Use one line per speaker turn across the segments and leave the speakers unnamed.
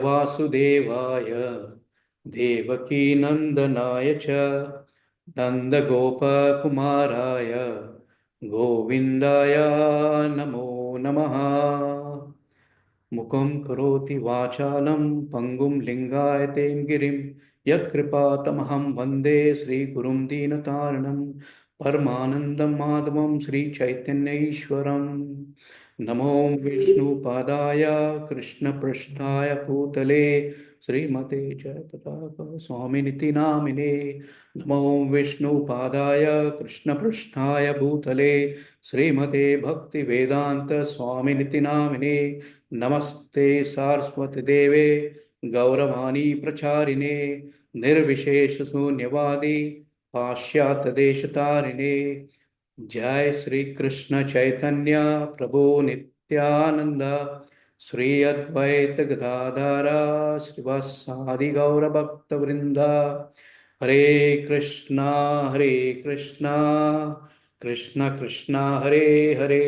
Vasudevaya Devaki Nandanaya Cha Nanda Gopa Kumaraya Govindaya Namo Namaha. Mukam karoti vachalam pangum lingayaten girim yakripātamaham vande Sri Gurum Dīnataranam Paramanandam Madhavam Sri Chaitanya Ishwaram. Namo Vishnu Padaya Krishna Prasthaya Bhutale Srimate Jayapataka Swaminiti Namine. Namo Vishnu Padaya Krishna Prasthaya Bhutale Srimate Bhakti Vedanta Swaminiti Namine. नमस्ते सारस्वती देवे गौरवाणी प्रचारिणे निर्विशेष शून्यवादी पाश्चात्य देशतारिणे जय श्री कृष्ण चैतन्य प्रभु नित्यानंद श्री अद्वैत गदाधर श्रीवासादि गौर भक्त वृंदा हरे Krishna Krishna Krishna Hare Hare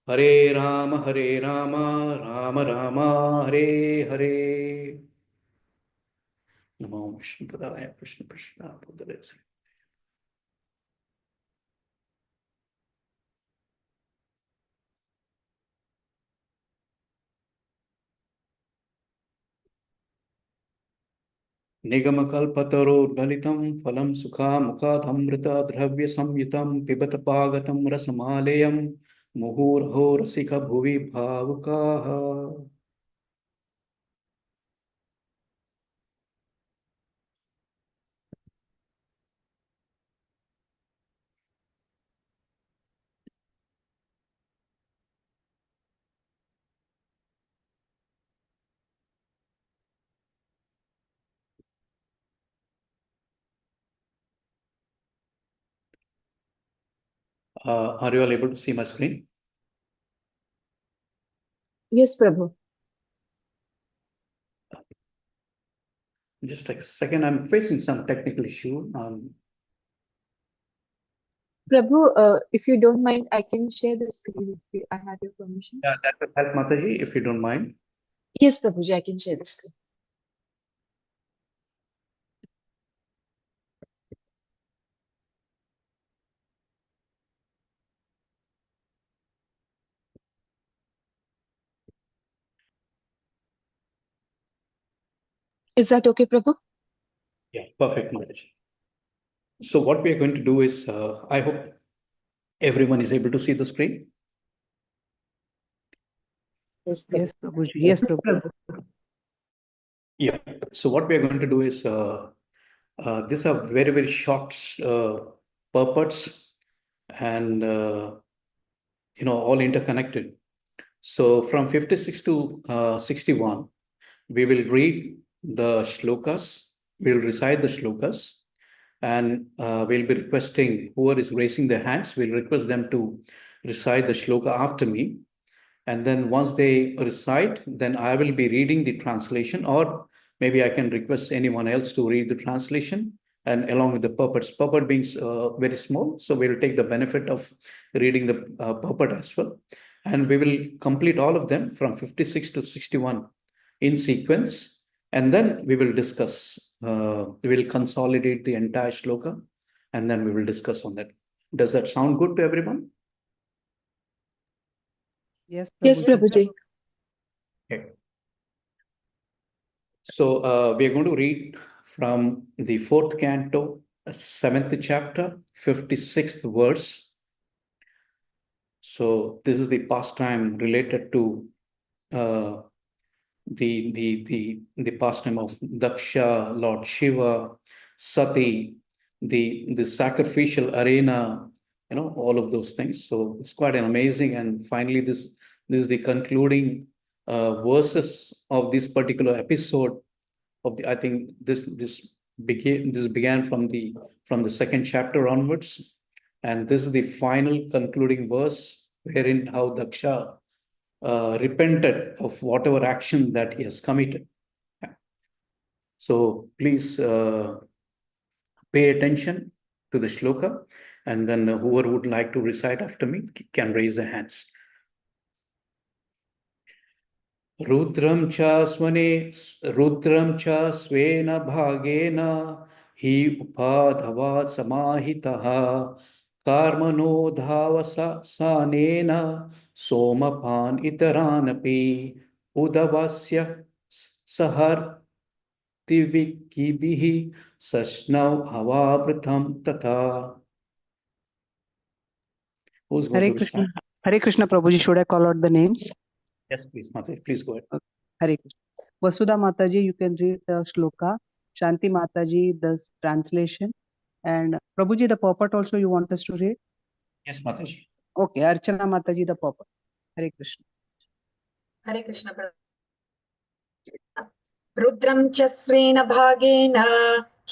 Hare Rama, Rama Rama, Hare Hare. Namo Vishnu Padaya Krishna Prasthaya Bhutale. Nigamakal Galitam Phalam Sukha Mukha Dravya Samyutam Pibata Pagatam Rasamalayam Muhur Rasika Bhuvi Bhavukaha. Are you all able to see my screen?
Yes, Prabhu.
Just a second, I'm facing some technical issue.
Prabhu, if you don't mind, I can share the screen if I have your permission.
Yeah, that will help, Mataji, if you don't mind.
Yes, Prabhuji, I can share the screen. Is that okay, Prabhu?
Yeah, perfect, Mataji. So what we are going to do is, I hope everyone is able to see the screen.
Yes,
Prabhu. Yes, Prabhu.
Yeah. So what we are going to do is, these are very, very short purports and, all interconnected. So from 56 to 61, we will read the shlokas, we'll recite the shlokas, and we'll be requesting whoever is raising their hands, we'll request them to recite the shloka after me. And then once they recite, then I will be reading the translation, or maybe I can request anyone else to read the translation and along with the purports. Purport being very small, so we'll take the benefit of reading the purport as well. And we will complete all of them from 56 to 61 in sequence. And then we will discuss, we will consolidate the entire shloka, and then we will discuss on that. Does that sound good to everyone?
Yes, Prabhu.
Yes, Prabhuji.
Okay. So we are going to read from the 4th canto, 7th chapter, 56th verse. So this is the pastime related to the pastime of Daksha, Lord Shiva, Sati, the sacrificial arena, all of those things. So it's quite an amazing. And finally, this is the concluding verses of this particular episode of the. I think this began from the 2nd chapter onwards, and this is the final concluding verse wherein how Daksha repented of whatever action that he has committed. Yeah. So please pay attention to the shloka, and then whoever would like to recite after me can raise their hands. Rudram cha svena bhagena hi upadhava samahitaha karmano dhavasa sanena somapan itaranapi udavasya sahar tivikibihi sasnav avavritham tatha. Who's going
Hare
to
Krishna.
start?
Hare Krishna, Prabhuji. Should I call out the names?
Yes, please, Mataji. Please go ahead.
Okay. Hare Krishna. Vasudha Mataji, you can read the shloka. Shanti Mataji, the translation. And Prabhuji, the purport also you want us to read?
Yes, Mataji.
Okay, Archana Mataji, the purport. Hare Krishna.
Hare Krishna. Rudram च स्वेन भागेन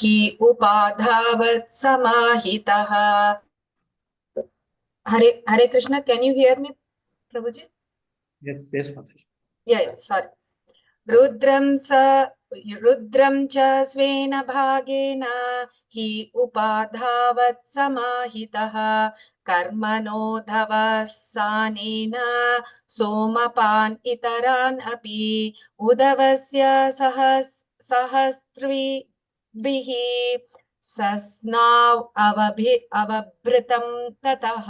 हि उपाधावत् समाहितः. Hare Krishna, can you hear me, Prabhuji?
Yes, yes, Mataji.
Yeah, sorry. Rudram च स्वेन भागेन हि उपाधावत् समाहितः कर्मणो धवसानेन सोमपान् इतरान् अपि उदवस्य सहस्रभिः सस्नाव अवभृतं ततः.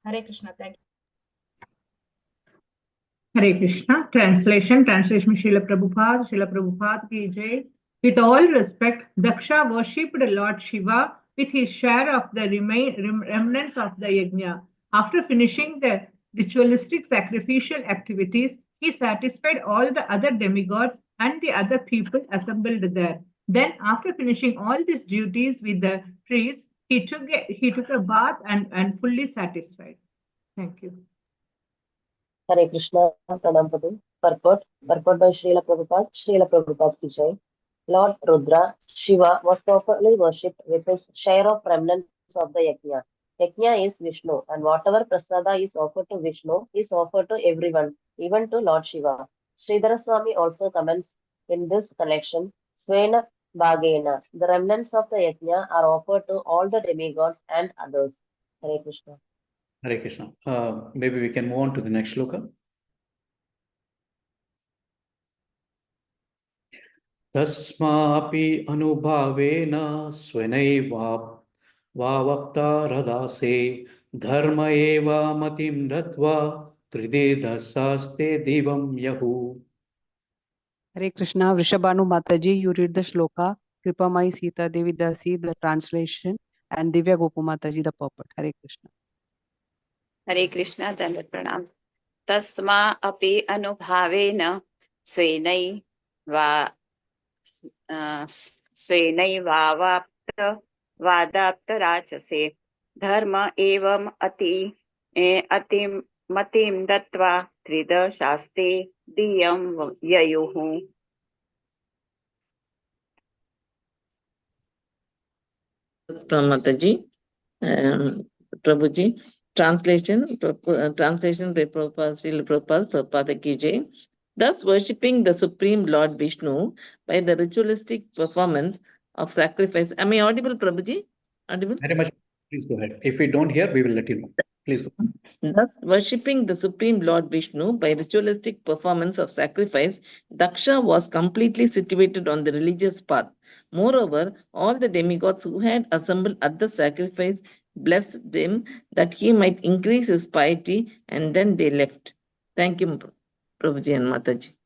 Hare Krishna, thank you.
Hare Krishna. Translation Srila Prabhupada ki jai. With all respect, Daksha worshipped Lord Shiva with his share of the remnants of the yajna. After finishing the ritualistic sacrificial activities, he satisfied all the other demigods and the other people assembled there. Then, after finishing all these duties with the priests, he took a bath and fully satisfied. Thank you.
Hare Krishna, Pranam Prabhu. Purport by Srila Prabhupada ki jai. Lord Rudra, Shiva, was properly worshipped with his share of remnants of the yajna. Yajna is Vishnu, and whatever prasada is offered to Vishnu is offered to everyone, even to Lord Shiva. Sridhara Swami also comments in this collection, Svena Bhagena. The remnants of the yajna are offered to all the demigods and others. Hare Krishna.
Hare Krishna. Maybe we can move on to the next shloka. Tasmapi anubhavena svenaiva radase dharma eva matim datva tridedhasaste divam yahu.
Hare Krishna. Vrishabhanu Mataji, you read the shloka. Kripamai Sita Devi Dasi, the translation. And Divya Gopu Mataji, the purport. Hare Krishna.
हरे कृष्ण दंड प्रणाम तस्मा अपि अनुभावेन स्वेनैवावाप्त वादाप्त राचसे धर्म एवं अतिमतिं दत्वा त्रिदशास्ते दियं ययुः.
Mataji, Prabhuji. Translation by Srila Prabhupada ki jai. Thus, worshipping the Supreme Lord Vishnu by the ritualistic performance of sacrifice. Am I audible, Prabhuji? Audible?
Very much. Please go ahead. If we don't hear, we will let you know. Please go.
Thus, worshipping the Supreme Lord Vishnu by ritualistic performance of sacrifice, Daksha was completely situated on the religious path. Moreover, all the demigods who had assembled at the sacrifice blessed him that he might increase his piety, and then they left. Thank you, Prabhuji and Mataji.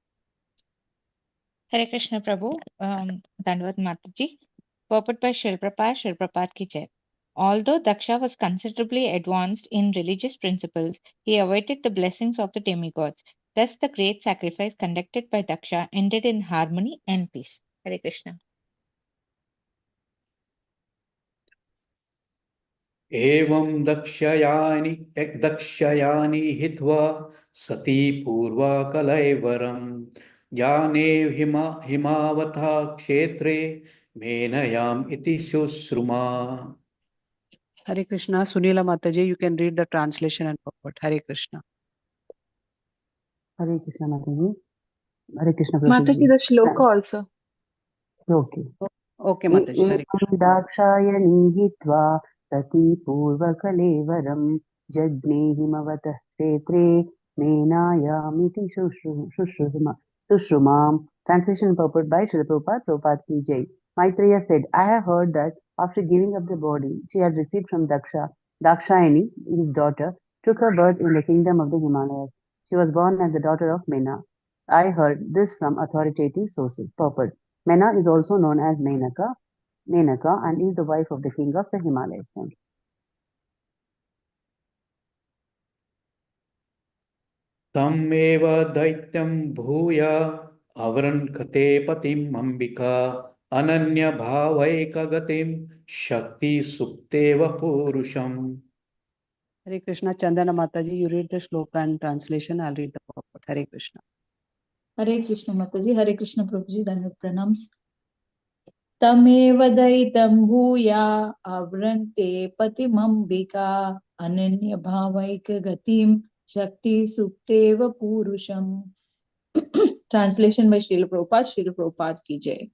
Hare Krishna Prabhu, Dandavad Mataji. Purport by Srila Prabhupada ki jai. Although Daksha was considerably advanced in religious principles, he awaited the blessings of the demigods. Thus, the great sacrifice conducted by Daksha ended in harmony and peace. Hare Krishna.
Evam dakshayani hitva sati purva kalaivaram jane himavata kshetre menayam iti susruma.
Hare Krishna. Sunila Mataji, you can read the translation and purport. Hare Krishna.
Hare Krishna Mataji. Hare Krishna
Mataji, the shloka also.
Okay.
Okay, Mataji. Hare
Ekam dakshayani hitva sati purva kalevaram jajne himavatah kshetre Menayamiti Sushrumam. Translation and purport by Srila Prabhupada, Prabhupada Ki Jai. Maitreya said, I have heard that after giving up the body she had received from Daksha, Dakshayani, his daughter, took her birth in the kingdom of the Himalayas. She was born as the daughter of Mena. I heard this from authoritative sources. Purport. Mena is also known as Menaka, and is the wife of the king of the Himalayas. Thank you.
तमेव दैत्यं भूया अवरन्कते पतिम् अम्बिका अनन्य भावैकगतिं शक्ति सुप्तेव पुरुषम्.
Hare Krishna. Chandana Mataji, you read the shloka and translation. I'll read the purport. Hare Krishna.
Hare Krishna Mataji, Hare Krishna Prabhuji, Dandavat Pranams. तमेव दैतं भूया आव्रन्ते पतिमम्बिका अनन्य भावैक गतिं शक्ति सुप्तेव पुरुषम्. Translation by Srila Prabhupada ki jai.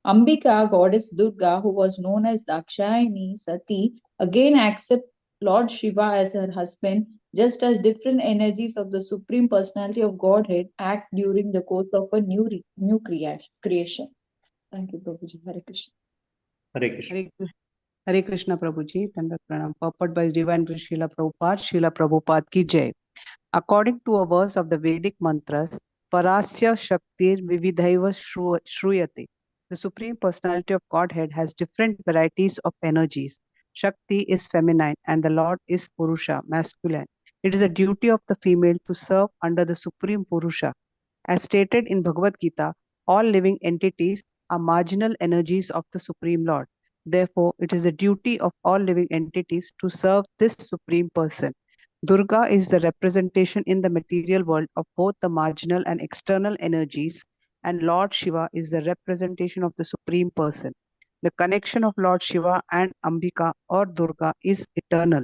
Ambika, goddess Durga, who was known as Dakshayani Sati, again accepts Lord Shiva as her husband, just as different energies of the Supreme Personality of Godhead act during the course of a new creation. Thank you, Prabhuji. Hare Krishna.
Hare Krishna.
Hare Krishna Prabhuji. Dandavat Pranam. Purport by His Divine Grace Srila Prabhupada Ki Jai. According to a verse of the Vedic mantras, Parasya Shaktir Vividhaiva Shruyate. The Supreme Personality of Godhead has different varieties of energies. Shakti is feminine and the Lord is Purusha, masculine. It is a duty of the female to serve under the Supreme Purusha. As stated in Bhagavad Gita, all living entities are marginal energies of the Supreme Lord. Therefore, it is the duty of all living entities to serve this Supreme Person. Durga is the representation in the material world of both the marginal and external energies, and Lord Shiva is the representation of the Supreme Person. The connection of Lord Shiva and Ambika or Durga is eternal.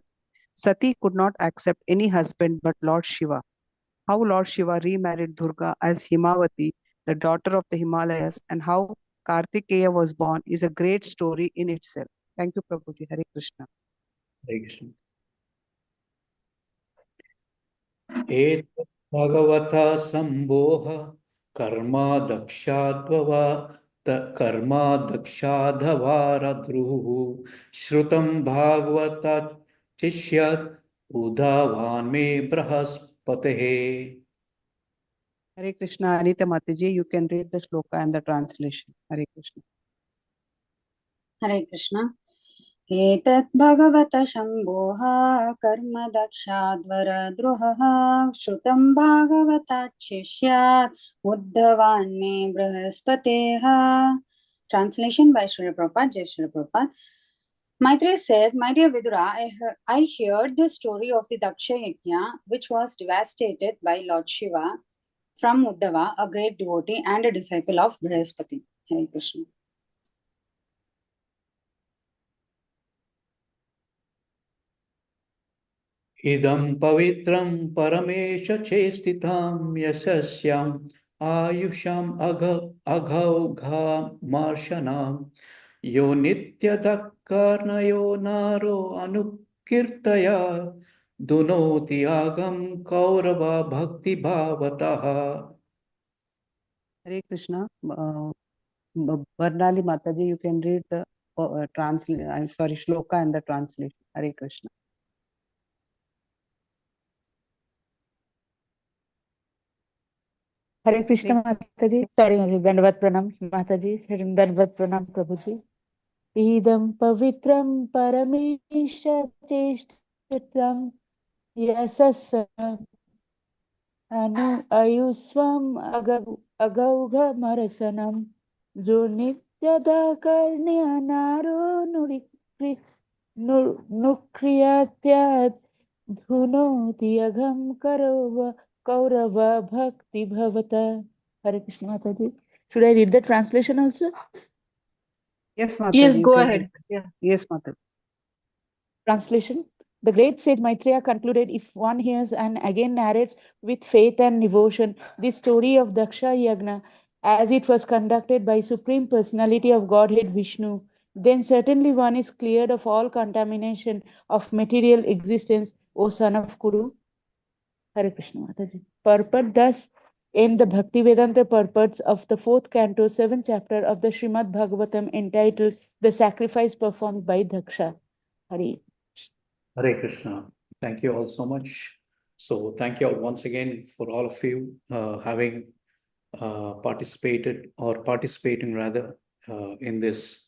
Sati could not accept any husband but Lord Shiva. How Lord Shiva remarried Durga as Himavati, the daughter of the Himalayas, and how Kartikeya was born is a great story in itself. Thank you, Prabhuji. Hare Krishna.
Hare Krishna. एतत् भगवता सम्भोह कर्मा दक्षाधवारद्रुः श्रुतं भागवता चिष्यत् उदावान् मे बृहस्पतेः.
Hare Krishna. Anita Mataji, you can read the shloka and the translation. Hare Krishna.
Hare Krishna. एतत् भगवत शम्भोः कर्म दक्षाध्वरद्रुहः श्रुतं भागवताच्छिष्यात् उद्धवान् मे बृहस्पतेः. Translation by Srila Prabhupada, Jai Srila Prabhupada. Maitreya said, My dear Vidura, I heard the story of the Daksha Yajna, which was devastated by Lord Shiva from Uddhava, a great devotee and a disciple of Brihaspati. Hare Krishna.
इदं पवित्रं परमेश चेष्टितां यशस्याम् आयुषाम् अघौघामार्षणां यो नित्यतः कर्णयो नारो अनुकीर्तया दुनोति आगम कौरव भक्ति भावतः.
Hare Krishna. Varnali Mataji, you can read the shloka and the translation. Hare Krishna.
Hare Krishna Mataji. Sorry, Dandavat Pranam Mataji. Dandavat Pranam Prabhuji. Idam pavitram paramesha cheshtatam yasasa anu ayuswam agauga marasanam jo nityada karnya naro nukriyatya dhunoti agham kaurava bhakti bhavata. Hare Krishna Mataji. Should I read the translation also?
Yes, Mataji.
Yes,
you
go
can
ahead.
read.
Yeah.
Yes, Mataji.
Translation. The great sage Maitreya concluded, if one hears and again narrates with faith and devotion the story of Daksha Yagna as it was conducted by Supreme Personality of Godhead Vishnu, then certainly one is cleared of all contamination of material existence, O son of Kuru.
Hare Krishna Mataji. Purport thus in the Bhakti Vedanta purports of the 4th canto, 7th chapter of the Shrimad Bhagavatam entitled The Sacrifice Performed by Daksha. Hare.
Hare Krishna. Thank you all so much. So thank you all once again for all of you having participated or participating rather in this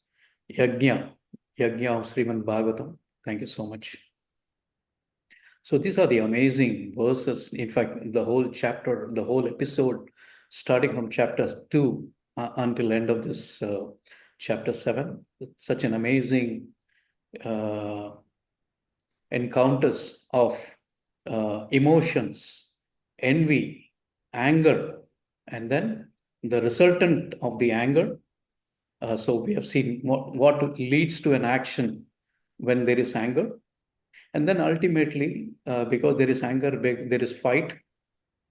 yajna of Srimad Bhagavatam. Thank you so much. So these are the amazing verses. In fact, the whole chapter, the whole episode, starting from chapter 2 until end of this chapter 7, such an amazing encounters of emotions, envy, anger, and then the resultant of the anger. So we have seen what leads to an action when there is anger. And then ultimately, because there is anger, there is fight.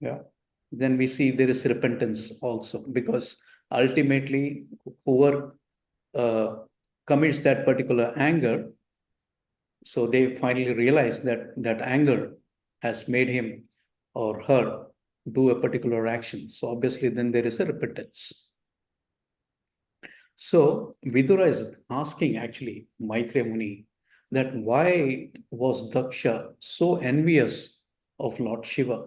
Yeah. Then we see there is repentance also, because ultimately, whoever commits that particular anger, so they finally realize that that anger has made him or her do a particular action. So obviously, then there is a repentance. So Vidura is asking actually Maitreya Muni that why was Daksha so envious of Lord Shiva?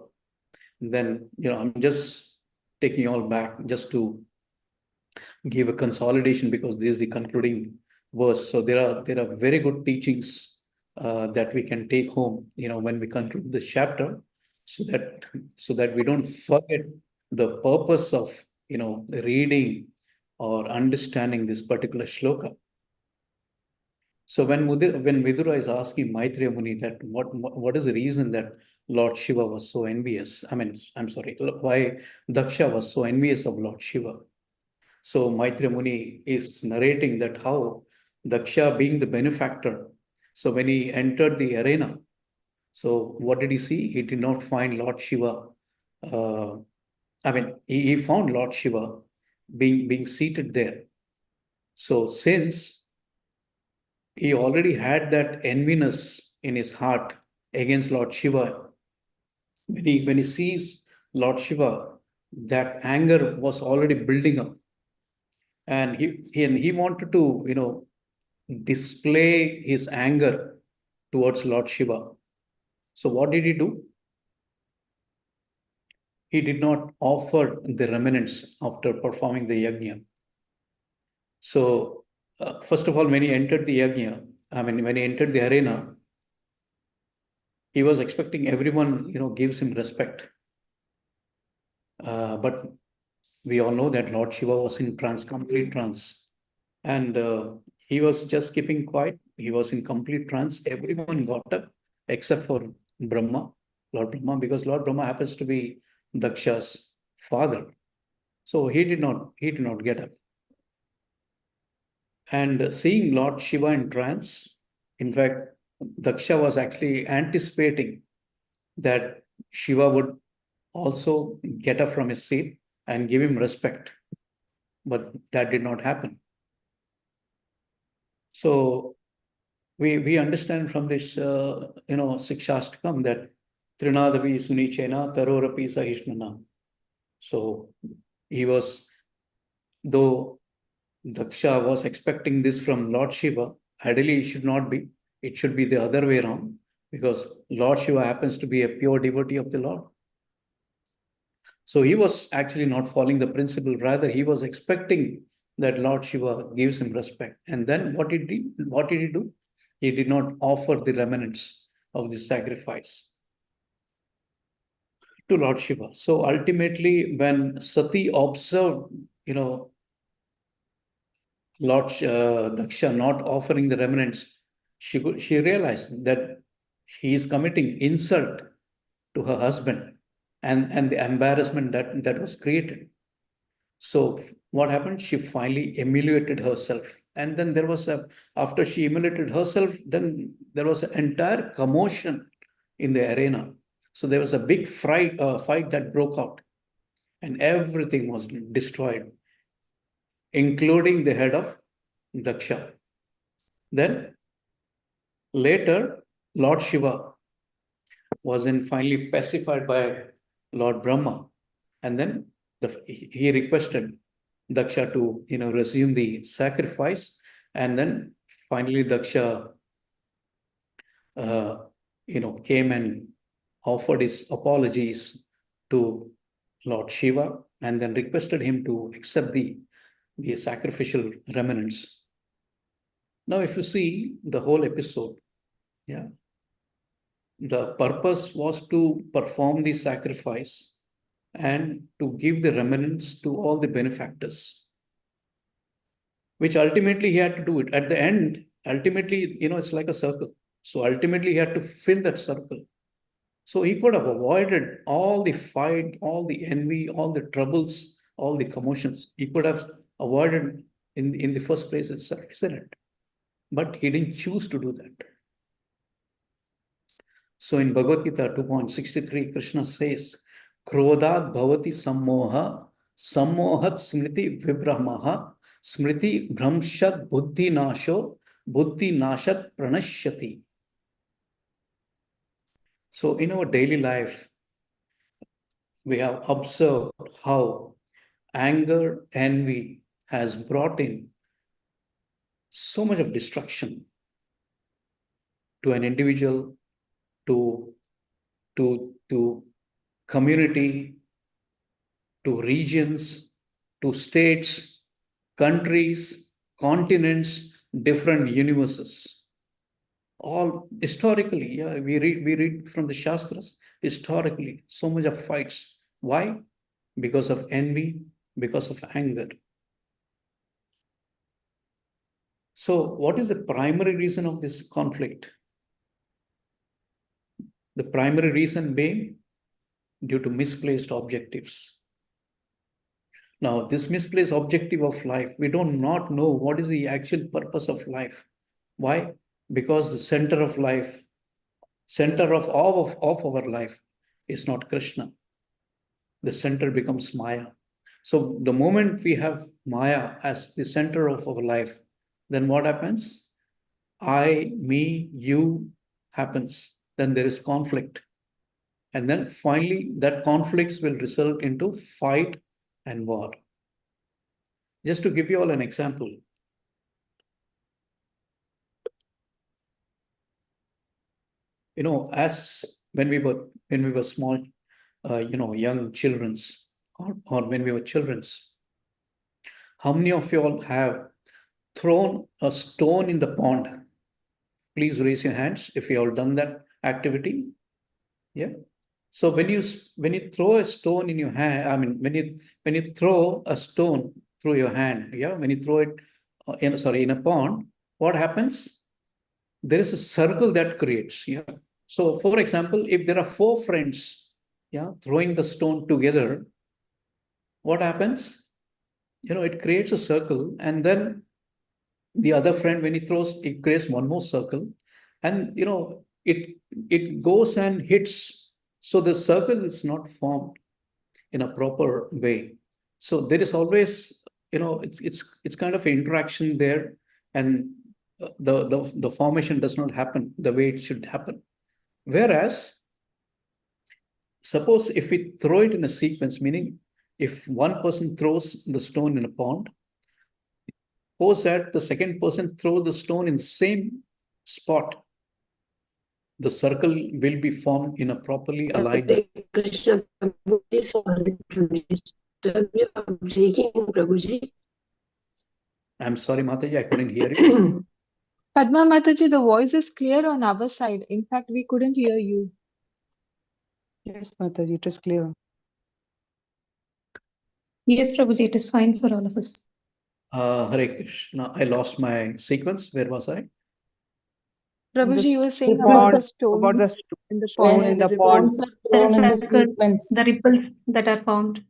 Then, I'm just taking you all back just to give a consolidation, because this is the concluding verse. So there are very good teachings that we can take home, when we conclude this chapter, so that we don't forget the purpose of reading or understanding this particular shloka. So when Vidura is asking Maitreya Muni that what is the reason that Lord Shiva was so envious? I'm sorry, why Daksha was so envious of Lord Shiva? So Maitreya Muni is narrating that how Daksha, being the benefactor, so when he entered the arena, so what did he see? He did not find Lord Shiva. He found Lord Shiva being seated there. So since he already had that enviness in his heart against Lord Shiva, when he sees Lord Shiva, that anger was already building up. And he wanted to, display his anger towards Lord Shiva. So what did he do? He did not offer the remnants after performing the yajna. So first of all, when he entered the yajna, when he entered the arena, he was expecting everyone, gives him respect. But we all know that Lord Shiva was in trance, complete trance. And he was just keeping quiet. He was in complete trance. Everyone got up except for Brahma, Lord Brahma, because Lord Brahma happens to be Daksha's father. So he did not get up. And seeing Lord Shiva in trance, in fact, Daksha was actually anticipating that Shiva would also get up from his seat and give him respect. But that did not happen. So we understand from this, Sikshastakam that Trinadavi Sunichena Tarorapi Sahishnana. So though Daksha was expecting this from Lord Shiva, ideally it should not be. It should be the other way around, because Lord Shiva happens to be a pure devotee of the Lord. So he was actually not following the principle. Rather, he was expecting that Lord Shiva gives him respect. And then what did he do? He did not offer the remnants of the sacrifice to Lord Shiva. So ultimately, when Sati observed, Lord Daksha not offering the remnants, she realized that he is committing insult to her husband, and the embarrassment that was created. So what happened? She finally emulated herself. And then after she emulated herself, then there was an entire commotion in the arena. So there was a big fight that broke out, and everything was destroyed, including the head of Daksha. Then later, Lord Shiva was then finally pacified by Lord Brahma. And then he requested Daksha to, resume the sacrifice. And then finally Daksha, came and offered his apologies to Lord Shiva and then requested him to accept the sacrificial remnants. Now, if you see the whole episode, the purpose was to perform the sacrifice and to give the remnants to all the benefactors, which ultimately he had to do it. At the end, ultimately, it's like a circle. So ultimately he had to fill that circle. So he could have avoided all the fight, all the envy, all the troubles, all the commotions. He could have avoided in the first place itself, isn't it? But he didn't choose to do that. So in Bhagavad Gita 2.63, Krishna says, Krodhat bhavati sammoha, sammohat smriti vibrahmaha, smriti bhramshat buddhi nasho, buddhi nashat pranashyati. So in our daily life, we have observed how anger, envy has brought in so much of destruction to an individual, to community, to regions, to states, countries, continents, different universes. All historically, we read from the Shastras, historically, so much of fights. Why? Because of envy, because of anger. So what is the primary reason of this conflict? The primary reason being due to misplaced objectives. Now, this misplaced objective of life, we do not know what is the actual purpose of life. Why? Because the center of life, center of our life is not Krishna. The center becomes Maya. So the moment we have Maya as the center of our life, then what happens? I, me, you happens. Then there is conflict. And then finally, that conflicts will result into fight and war. Just to give you all an example. As when we were small, young childrens, or when we were childrens, how many of you all have thrown a stone in the pond? Please raise your hands if you all done that activity. Yeah. So when you throw a stone in your hand, when you throw a stone through your hand, when you throw it in a pond, what happens? There is a circle that creates. So for example, if there are 4 friends, throwing the stone together, what happens? It creates a circle, and then the other friend, when he throws, it creates one more circle, and it goes and hits. So the circle is not formed in a proper way. So there is always, it's kind of an interaction there, and the formation does not happen the way it should happen. Whereas, suppose if we throw it in a sequence, meaning if one person throws the stone in a pond, suppose that the second person throws the stone in the same spot, the circle will be formed in a properly aligned way.
Krishna, sorry to disturb you. I'm breaking, Prabhuji.
I'm sorry, Mataji, I couldn't hear you.
Padma Mataji, the voice is clear on our side. In fact, we couldn't hear you.
Yes, Mataji, it is clear.
Yes, Prabhuji, it is fine for all of us.
Hare Krishna. I lost my sequence. Where was I?
Prabhuji, you were saying
Pond,
about the stones
about the
in the
stone
pond.
in the
The
pond.
stones are thrown in the sequence.
The ripples that are formed.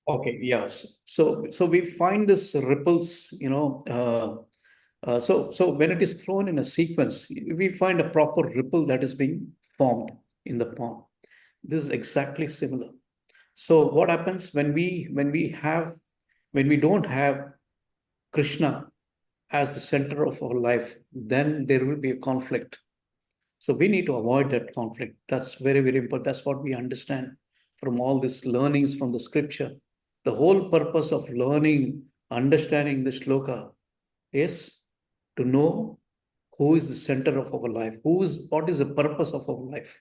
Okay, yes. So we find this ripples, so when it is thrown in a sequence, we find a proper ripple that is being formed in the pond. This is exactly similar. So what happens when we don't have Krishna as the center of our life, then there will be a conflict. So we need to avoid that conflict. That's very, very important. That's what we understand from all these learnings from the scripture. The whole purpose of learning, understanding the shloka is to know who is the center of our life, what is the purpose of our life.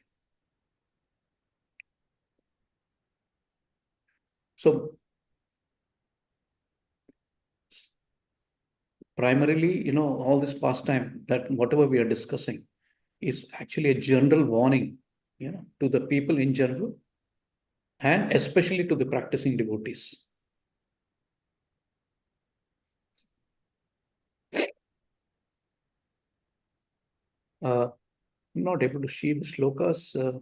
So primarily, all this pastime, that whatever we are discussing is actually a general warning, to the people in general, and especially to the practicing devotees. I'm not able to see the shlokas.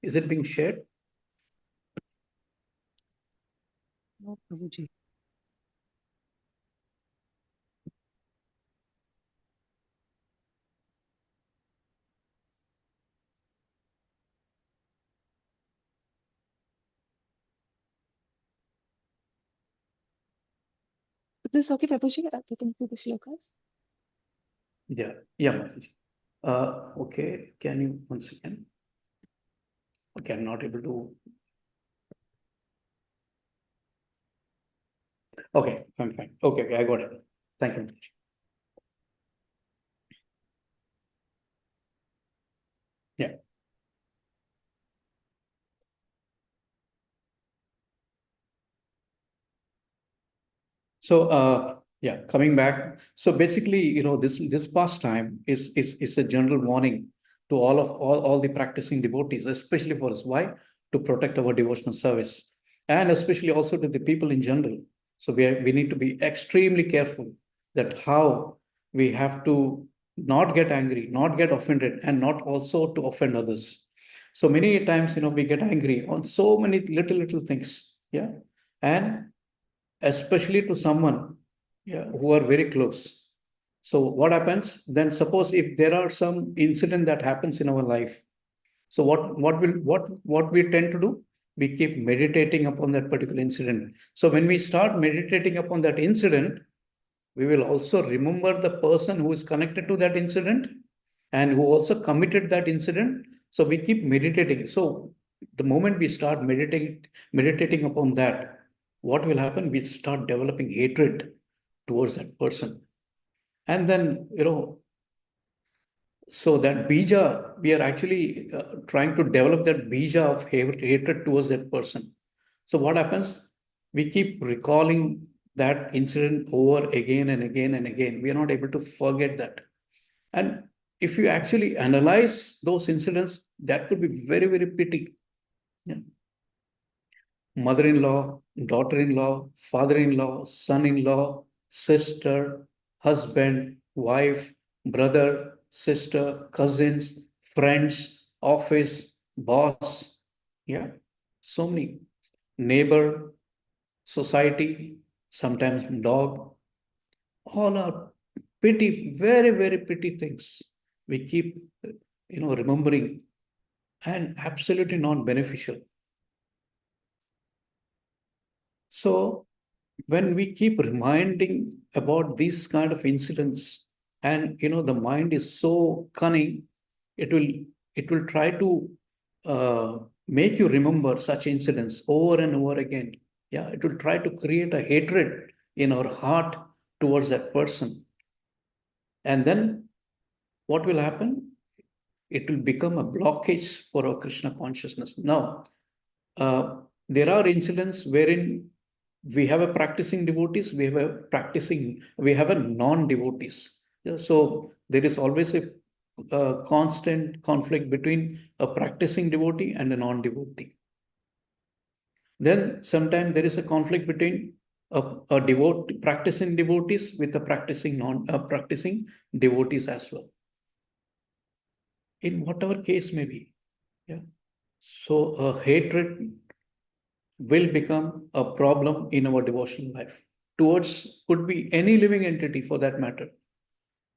Is it being shared?
No, Prabhuji.
This is okay, Prabhuji, getting through the shlokas?
Yeah, Mataji. Okay, can you once again? Okay, I'm not able to. Okay, I'm fine. Okay, I got it. Thank you, Mataji. Yeah. So yeah, coming back. So basically, this pastime is a general warning to all the practicing devotees, especially for us. Why? To protect our devotional service, and especially also to the people in general. So we need to be extremely careful that how we have to not get angry, not get offended, and not also to offend others. So many times, we get angry on so many little things. Yeah. And especially to someone, who are very close. So what happens then? Suppose if there are some incident that happens in our life, so what we tend to do? We keep meditating upon that particular incident. So when we start meditating upon that incident, we will also remember the person who is connected to that incident and who also committed that incident. So we keep meditating. So the moment we start meditating upon that, what will happen? We start developing hatred towards that person. And then, so that bija, we are actually trying to develop that bija of hatred towards that person. So what happens? We keep recalling that incident over again and again and again. We are not able to forget that. And if you actually analyze those incidents, that could be very, very pity. Yeah. Mother-in-law, daughter-in-law, father-in-law, son-in-law, sister, husband, wife, brother, sister, cousins, friends, office, boss. Yeah, so many. Neighbor, society, sometimes dog. All are pity, very, very pity things. We keep, remembering, and absolutely not beneficial. So when we keep reminding about these kind of incidents, and the mind is so cunning, it will try to make you remember such incidents over and over again. Yeah, it will try to create a hatred in our heart towards that person. And then what will happen? It will become a blockage for our Krishna consciousness. Now, there are incidents wherein we have a practicing devotees, we have a non-devotees. Yeah, so there is always a constant conflict between a practicing devotee and a non-devotee. Then sometimes there is a conflict between a practicing devotees with a practicing devotees as well. In whatever case may be, yeah. So a hatred will become a problem in our devotional life towards, could be any living entity for that matter,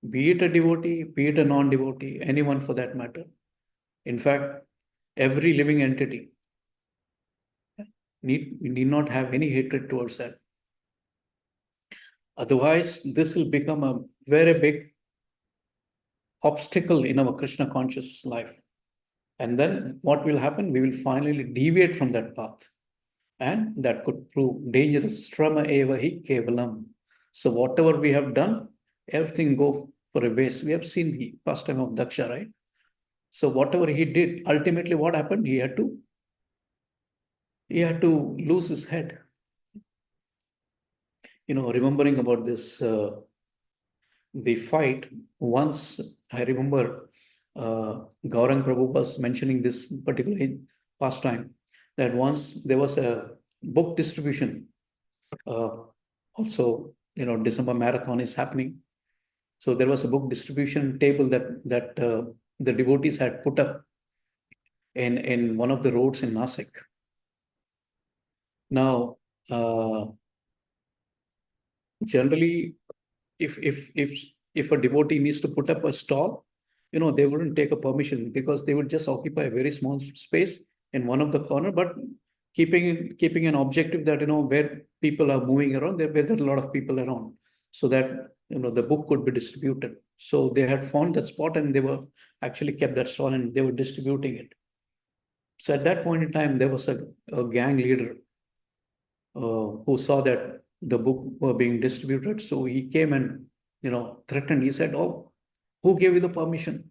be it a devotee, be it a non-devotee, anyone for that matter. In fact, every living entity need not have any hatred towards that. Otherwise, this will become a very big obstacle in our Krishna conscious life. And then what will happen? We will finally deviate from that path. And that could prove dangerous. Srama eva hi kevalam. So whatever we have done, everything go for a waste. We have seen the pastime of Daksha, right? So whatever he did, ultimately what happened? He had to lose his head. Remembering about this, the fight, once I remember Gaurang Prabhu was mentioning this particular pastime, that once there was a book distribution. Also, December marathon is happening. So there was a book distribution table that the devotees had put up in one of the roads in Nasik. Now, generally, if a devotee needs to put up a stall, they wouldn't take a permission, because they would just occupy a very small space in one of the corner, but keeping an objective that where people are moving around, where there are a lot of people around, so that the book could be distributed. So they had found that spot, and they were actually kept that stall, and they were distributing it. So at that point in time, there was a gang leader who saw that the book were being distributed. So he came and threatened. He said, "Oh, who gave you the permission?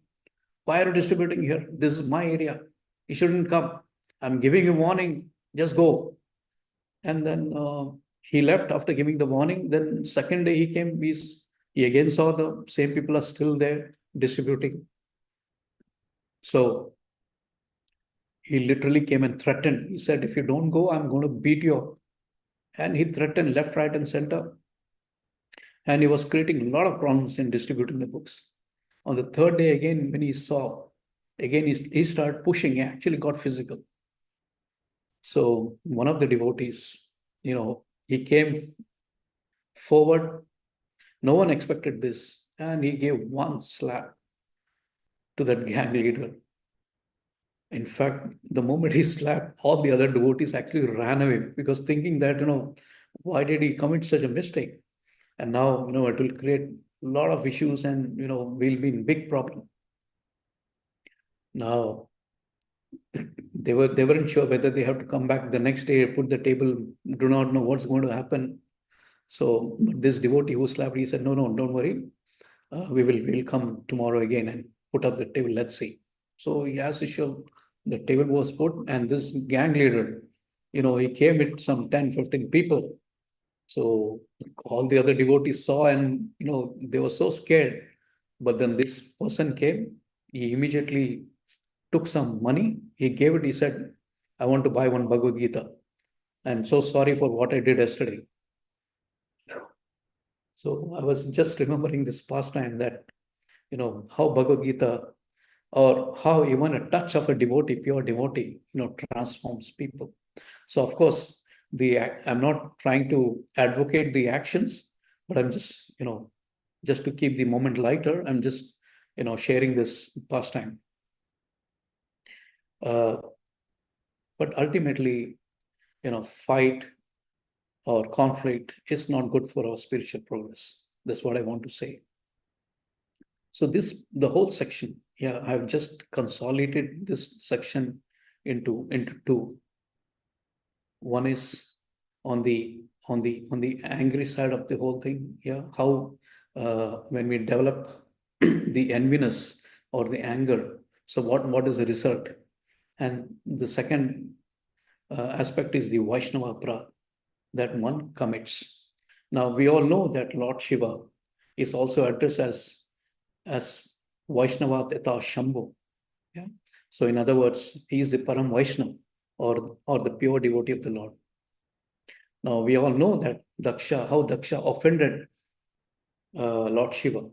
Why are you distributing here? This is my area. You shouldn't come. I'm giving you warning. Just go." And then he left after giving the warning. Then second day he came. He again saw the same people are still there distributing. So he literally came and threatened. He said, "If you don't go, I'm going to beat you up." And he threatened left, right, and center. And he was creating a lot of problems in distributing the books. On the third day, again, when he saw, again, he started pushing. He actually got physical. So one of the devotees, he came forward. No one expected this. And he gave one slap to that gang leader. In fact, the moment he slapped, all the other devotees actually ran away, because thinking that, why did he commit such a mistake? And now, it will create a lot of issues, and, we'll be in big problem. Now, they weren't sure whether they have to come back the next day, put the table, do not know what's going to happen. So, but this devotee who slapped, he said, no, don't worry. We'll come tomorrow again and put up the table. Let's see. So as usual, the table was put, and this gang leader, he came with some 10, 15 people. So all the other devotees saw, and, they were so scared. But then this person came, he immediately took some money, he gave it, he said, "I want to buy one Bhagavad Gita. I'm so sorry for what I did yesterday." So I was just remembering this pastime, that, how Bhagavad Gita, or how even a touch of a devotee, pure devotee, transforms people. So of course, I'm not trying to advocate the actions, but I'm just, just to keep the moment lighter, I'm just, sharing this pastime. But ultimately, fight or conflict is not good for our spiritual progress. That's what I want to say. So the whole section, I've just consolidated this section into two. One is on the angry side of the whole thing. How when we develop the enviness or the anger, so what is the result? And the second aspect is the Vaishnava Aparadha that one commits. Now we all know that Lord Shiva is also addressed as Vaishnava Tata Shambhu. So in other words, he is the Param Vaishnava, or the pure devotee of the Lord. Now we all know that how Daksha offended Lord Shiva,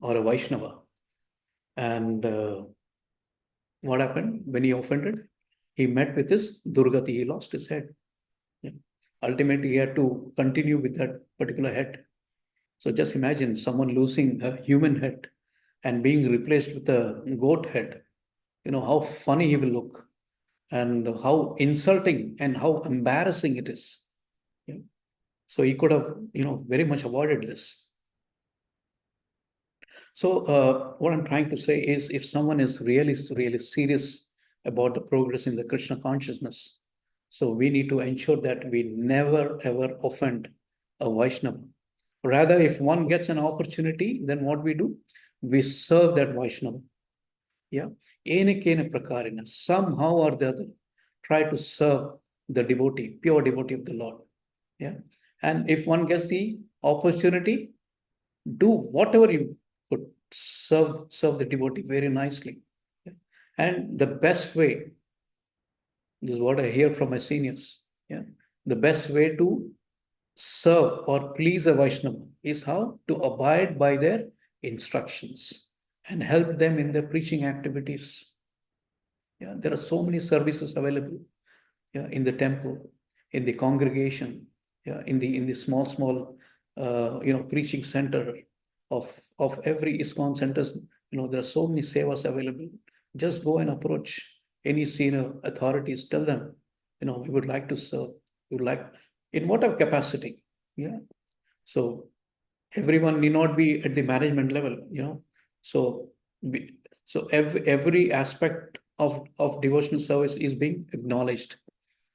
or a Vaishnava. And what happened when he offended? He met with his Durgati, he lost his head. Ultimately, he had to continue with that particular head. So just imagine someone losing a human head and being replaced with a goat head. How funny he will look, and how insulting and how embarrassing it is. So he could have, very much avoided this. So what I'm trying to say is, if someone is really serious about the progress in the Krishna consciousness, so we need to ensure that we never ever offend a Vaishnava. Rather, if one gets an opportunity, then what we do? We serve that Vaishnava. Yeah. Enekena prakarina, somehow or the other, try to serve the devotee, pure devotee of the Lord. Yeah. And if one gets the opportunity, do whatever you could, serve the devotee very nicely. Yeah. And the best way, this is what I hear from my seniors. Yeah. The best way to serve or please a Vaishnava is how to abide by their instructions and help them in their preaching activities. Yeah, there are so many services available. Yeah, in the temple, in the congregation, yeah, in the small preaching center of every ISKCON centers. There are so many sevas available. Just go and approach any senior authorities. Tell them, we would like to serve. We would like, in whatever capacity. Yeah. So everyone need not be at the management level. So every aspect of devotional service is being acknowledged.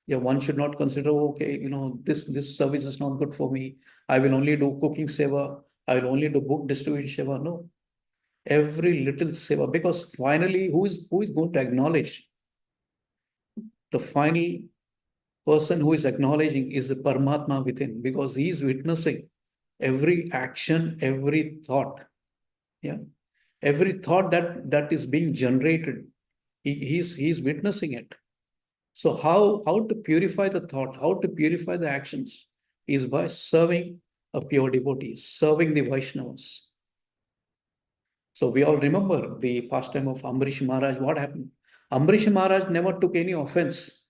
Yeah, one should not consider, okay, this service is not good for me. I will only do cooking seva. I will only do book distribution seva. No, every little seva, because finally, who is going to acknowledge? The final person who is acknowledging is the Paramatma within, because he is witnessing every action, every thought. Yeah, every thought that is being generated, he's witnessing it. So how to purify the thought, how to purify the actions, is by serving a pure devotee, serving the Vaishnavas. So we all remember the pastime of Ambarish Maharaj. What happened? Ambarish Maharaj never took any offense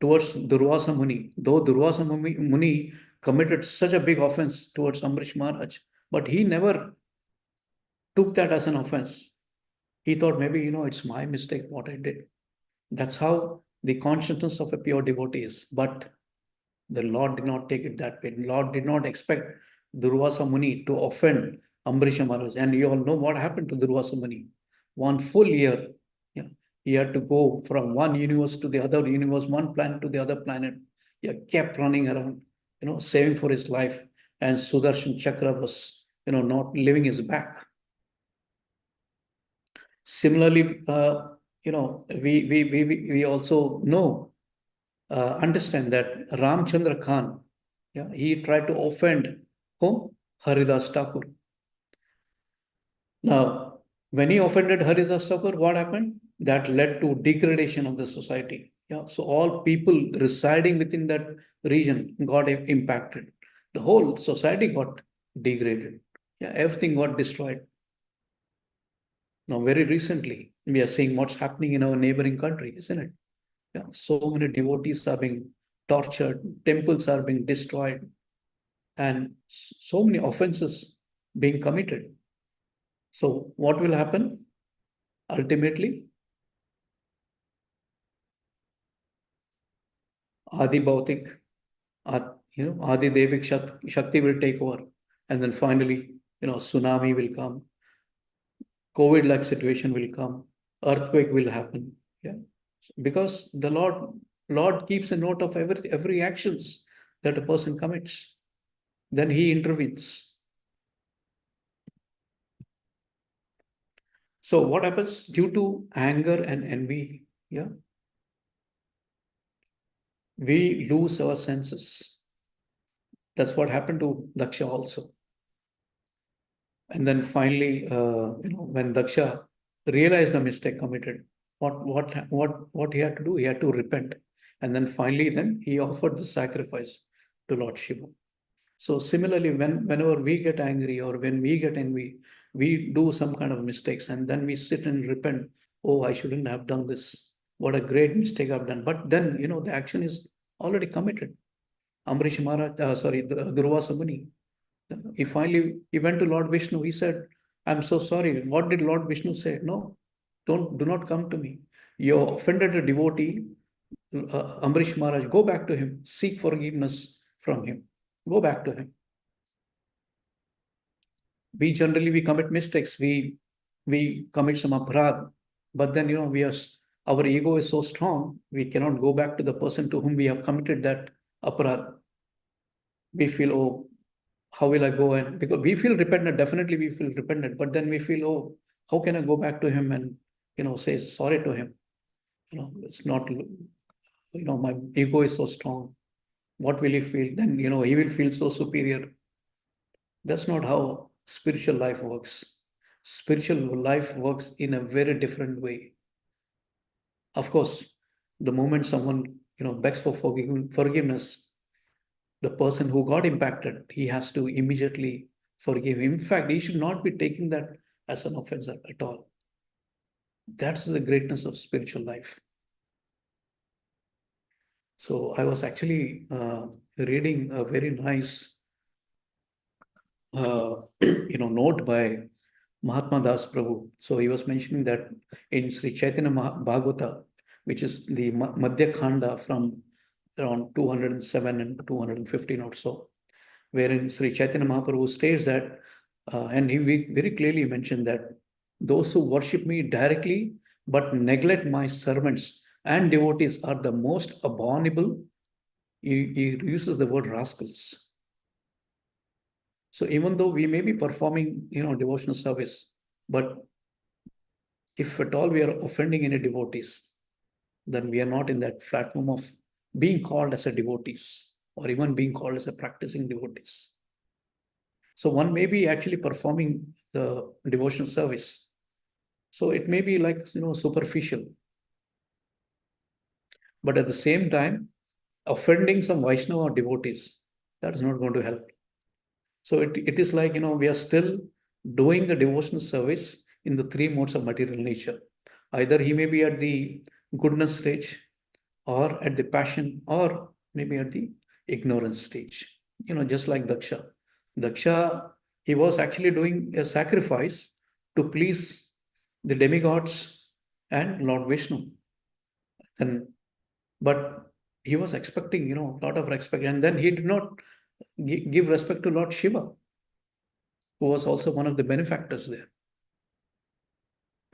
towards Durvasa Muni, though Durvasa Muni committed such a big offense towards Ambarish Maharaj, but he never took that as an offense. He thought, maybe, it's my mistake what I did. That's how the consciousness of a pure devotee is. But the Lord did not take it that way. The Lord did not expect Durvasa Muni to offend Ambarish Maharaj. And you all know what happened to Durvasa Muni. 1 full year, yeah, he had to go from one universe to the other universe, one planet to the other planet. He kept running around, saving for his life. And Sudarshan Chakra was, not leaving his back. Similarly, we also know, understand that Ramchandra Khan, yeah, he tried to offend whom? Haridas Thakur. Now, when he offended Haridas Thakur, what happened? That led to degradation of the society. Yeah, so all people residing within that region got impacted. The whole society got degraded. Yeah, everything got destroyed. Now, very recently, we are seeing what's happening in our neighboring country, isn't it? Yeah, so many devotees are being tortured, temples are being destroyed, and so many offenses being committed. So what will happen? Ultimately, Adi Bhautik, Adi Devik Shakti will take over. And then finally, tsunami will come, COVID-like situation will come, earthquake will happen. Yeah. Because the Lord keeps a note of every actions that a person commits. Then he intervenes. So what happens due to anger and envy? Yeah, we lose our senses. That's what happened to Daksha also. And then finally, when Daksha realized the mistake committed, what he had to do? He had to repent. And then finally, then he offered the sacrifice to Lord Shiva. So similarly, whenever we get angry or when we get envy, we do some kind of mistakes and then we sit and repent. Oh, I shouldn't have done this. What a great mistake I've done. But then, the action is already committed. Ambarish Maharaj, Durvasa Muni, he went to Lord Vishnu. He said, I'm so sorry. What did Lord Vishnu say? No, do not come to me. You offended a devotee, Ambarish Maharaj. Go back to him. Seek forgiveness from him. Go back to him. We generally commit mistakes. We commit some aparadh, but then our ego is so strong, we cannot go back to the person to whom we have committed that aparadh. We feel, oh, how will I go? And because we feel repentant, definitely we feel repentant, but then we feel, oh, how can I go back to him and say sorry to him? It's not, my ego is so strong. What will he feel? Then he will feel so superior. That's not how spiritual life works. Spiritual life works in a very different way. Of course, the moment someone begs for forgiveness, the person who got impacted, he has to immediately forgive him. In fact, he should not be taking that as an offense at all. That's the greatness of spiritual life. So I was actually reading a very nice note by Mahatma Das Prabhu. So he was mentioning that in Sri Chaitanya Bhagavata, which is the Madhya Khanda from around 207 and 215 or so, wherein Sri Chaitanya Mahaprabhu states that, and he very clearly mentioned that those who worship me directly but neglect my servants and devotees are the most abominable. He uses the word rascals. So even though we may be performing, devotional service, but if at all we are offending any devotees, then we are not in that platform of being called as a devotees or even being called as a practicing devotees. So one may be actually performing the devotional service. So it may be like, superficial. But at the same time, offending some Vaishnava or devotees, that is not going to help. So it is like, we are still doing the devotional service in the three modes of material nature. Either he may be at the goodness stage, or at the passion, or maybe at the ignorance stage. Just like Daksha. Daksha, he was actually doing a sacrifice to please the demigods and Lord Vishnu. But he was expecting, a lot of respect. And then he did not give respect to Lord Shiva, who was also one of the benefactors there.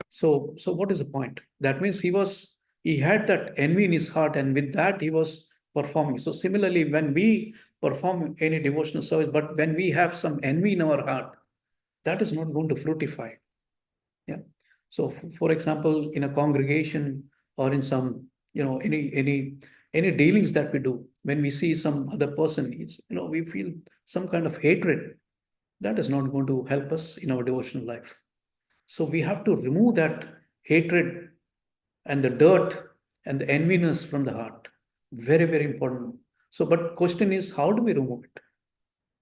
So what is the point? That means he had that envy in his heart, and with that he was performing. So similarly, when we perform any devotional service, but when we have some envy in our heart, that is not going to fructify. Yeah. So for example, in a congregation or in some, any dealings that we do, when we see some other person, we feel some kind of hatred. That is not going to help us in our devotional life. So we have to remove that hatred and the dirt and the enviness from the heart. Very, very important. So, but question is, how do we remove it?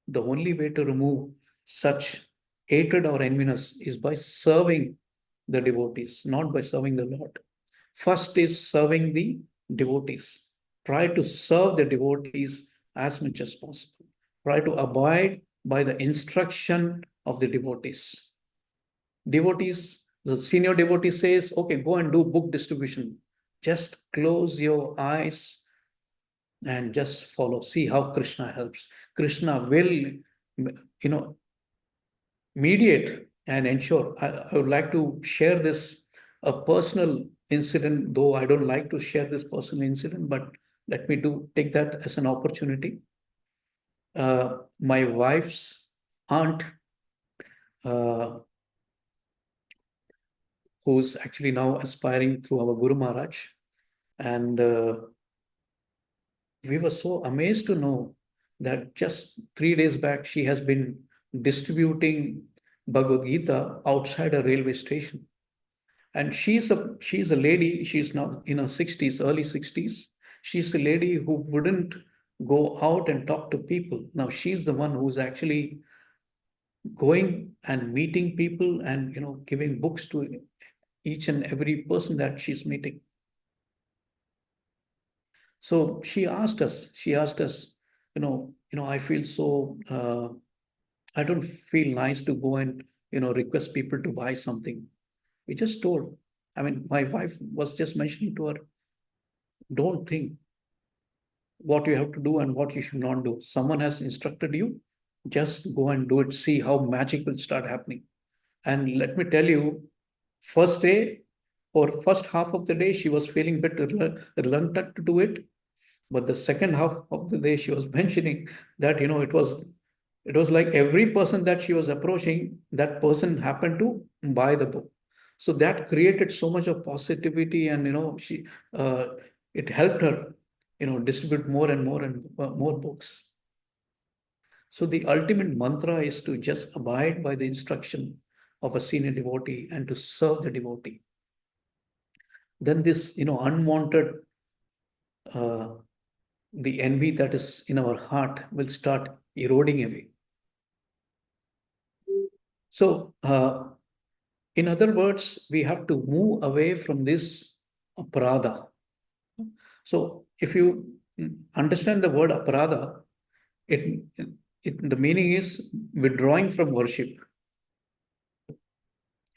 The only way to remove such hatred or enviness is by serving the devotees, not by serving the Lord. First is serving the devotees. Try to serve the devotees as much as possible. Try to abide by the instruction of the devotees. Devotees, the senior devotee says, okay, go and do book distribution. Just close your eyes and just follow. See how Krishna helps. Krishna will, mediate and ensure. I would like to share this, a personal incident, though I don't like to share this personal incident, but let me take that as an opportunity. My wife's aunt, who's actually now aspiring through our Guru Maharaj. And we were so amazed to know that just 3 days back, she has been distributing Bhagavad Gita outside a railway station. And she's a lady, she's now in her 60s, early 60s. She's a lady who wouldn't go out and talk to people. Now she's the one who's actually going and meeting people and giving books to each and every person that she's meeting. So she asked us, I feel so, I don't feel nice to go and, request people to buy something. We just told, my wife was just mentioning to her, don't think what you have to do and what you should not do. Someone has instructed you, Just go and do it. See how magic will start happening. And let me tell you, first day or first half of the day, she was feeling a bit reluctant to do it. But the second half of the day, she was mentioning that, it was like every person that she was approaching, that person happened to buy the book. So that created so much of positivity, and uh, it helped her, distribute more and more and more books. So the ultimate mantra is to just abide by the instruction of a senior devotee and to serve the devotee. Then this, unwanted, the envy that is in our heart will start eroding away. So, in other words, we have to move away from this aparadha. So, if you understand the word aparadha, the meaning is withdrawing from worship.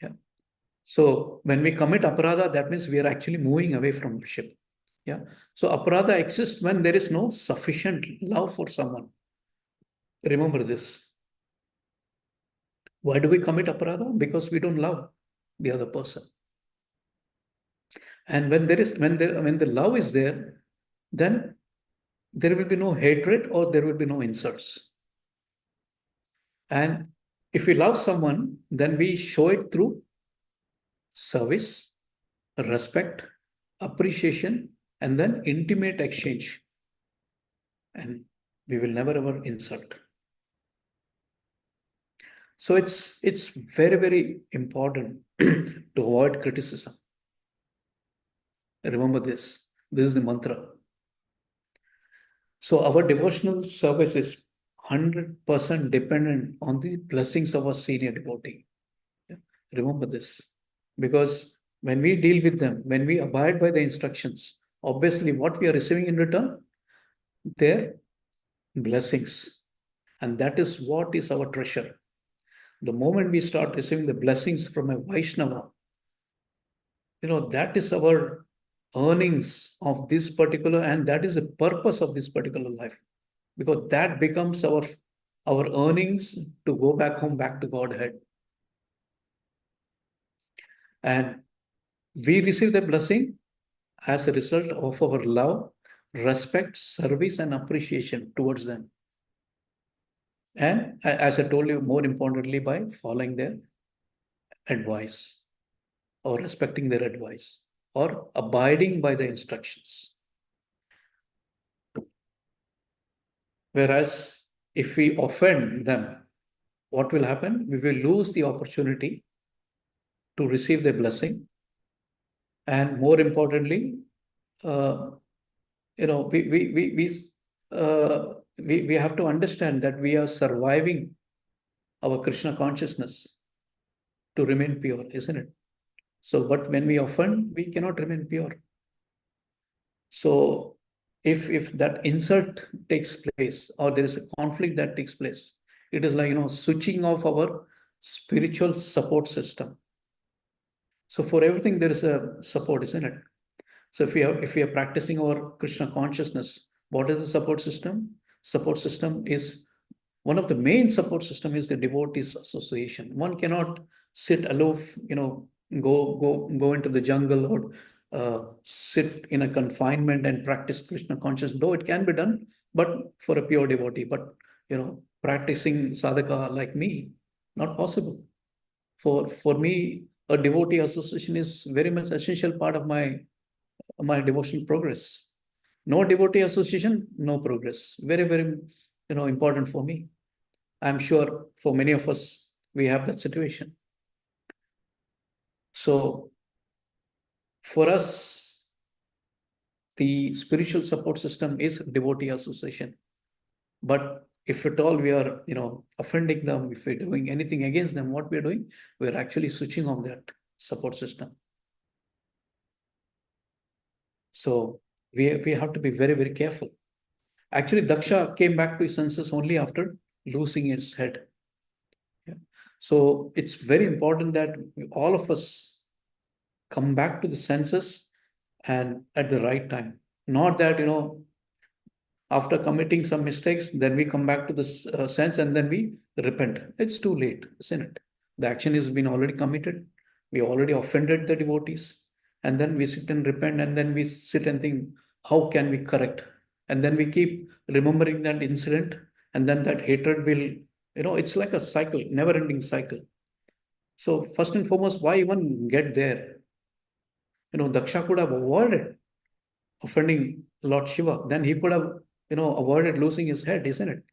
Yeah. So, when we commit aparadha, that means we are actually moving away from worship. Yeah. So, aparadha exists when there is no sufficient love for someone. Remember this. Why do we commit aparadha? Because we don't love the other person. And when the love is there, then there will be no hatred or there will be no insults. And if we love someone, then we show it through service, respect, appreciation, and then intimate exchange. And we will never ever insult. So it's very, very important to avoid criticism. Remember this. This is the mantra. So our devotional service is 100% dependent on the blessings of our senior devotee. Yeah. Remember this. Because when we deal with them, when we abide by the instructions, obviously what we are receiving in return, their blessings. And that is what is our treasure. The moment we start receiving the blessings from a Vaishnava, that is our earnings of this particular, and that is the purpose of this particular life. Because that becomes our earnings to go back home, back to Godhead. And we receive the blessing as a result of our love, respect, service, and appreciation towards them. And as I told you, more importantly, by following their advice or respecting their advice or abiding by the instructions. Whereas if we offend them, what will happen? We will lose the opportunity to receive the blessing. And more importantly, we have to understand that we are surviving our Krishna consciousness to remain pure, isn't it? So, but when we offend, we cannot remain pure. So, if that insult takes place or there is a conflict that takes place, it is like, switching off our spiritual support system. So for everything, there is a support, isn't it? So if we are practicing our Krishna consciousness, what is the support system? Support system is one of the main support system is the devotees association. One cannot sit aloof, go into the jungle or sit in a confinement and practice Krishna consciousness. Though it can be done, but for a pure devotee. But practicing sadhaka like me, not possible. For me, a devotee association is very much essential part of my devotional progress. No devotee association, no progress. Very, very, important for me. I'm sure for many of us, we have that situation. So for us, the spiritual support system is devotee association. But if at all we are, offending them, if we're doing anything against them, what we're doing, we're actually switching on that support system. So we have to be very, very careful. Actually, Daksha came back to his senses only after losing his head. Yeah. So it's very important that all of us come back to the senses and at the right time. Not that, After committing some mistakes, then we come back to the sense and then we repent. It's too late, isn't it? The action has been already committed. We already offended the devotees. And then we sit and repent, and then we sit and think, how can we correct? And then we keep remembering that incident, and then that hatred will, it's like a cycle, never-ending cycle. So first and foremost, why even get there? Daksha could have avoided offending Lord Shiva. Then he could have, avoided losing his head, isn't it?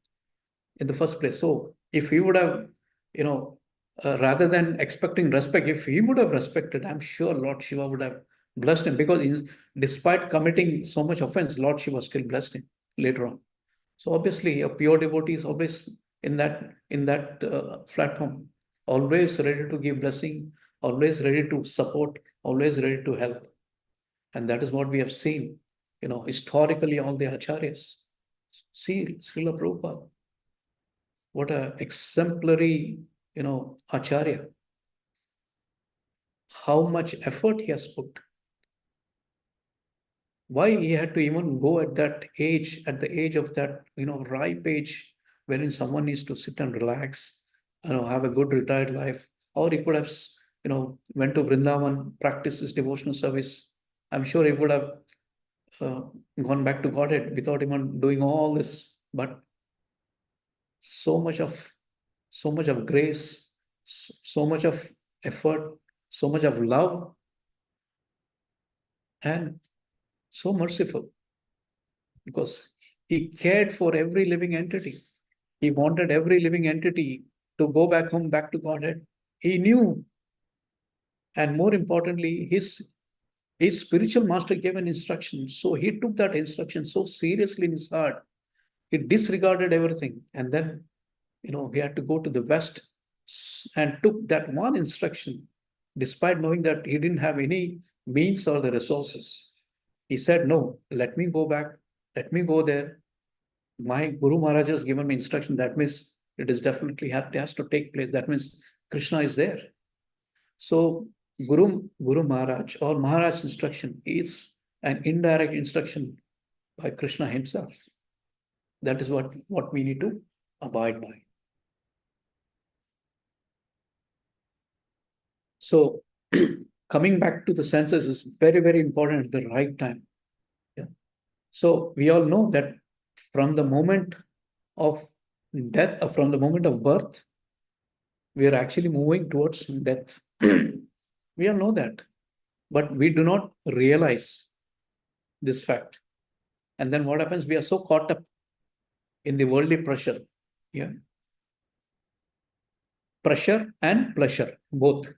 In the first place. So if he would have, rather than expecting respect, if he would have respected, I'm sure Lord Shiva would have blessed him, because despite committing so much offense, Lord Shiva still blessed him later on. So obviously, a pure devotee is always in that platform, always ready to give blessing, always ready to support, always ready to help. And that is what we have seen, historically, all the acharyas. See, Srila Prabhupada, what an exemplary, acharya. How much effort he has put. Why he had to even go at that age, at the age of that, ripe age, wherein someone needs to sit and relax, have a good retired life. Or he could have, went to Vrindavan, practiced his devotional service. I'm sure he would have gone back to Godhead without even doing all this. But so much of grace, so much of effort, so much of love, and so merciful, because he cared for every living entity. He wanted every living entity to go back home, back to Godhead. He knew, and more importantly, his spiritual master gave an instruction. So he took that instruction so seriously in his heart. He disregarded everything. And then, he had to go to the West and took that one instruction, despite knowing that he didn't have any means or the resources. He said, no, let me go back. Let me go there. My Guru Maharaj has given me instruction. That means it is definitely has to take place. That means Krishna is there. So Guru Maharaj or Maharaj instruction is an indirect instruction by Krishna himself. That is what we need to abide by. So coming back to the senses is very, very important at the right time. Yeah. So we all know that from the moment of death, from the moment of birth, we are actually moving towards death. We all know that, but we do not realize this fact. And then what happens? We are so caught up in the worldly pressure. Yeah. Pressure and pleasure, both.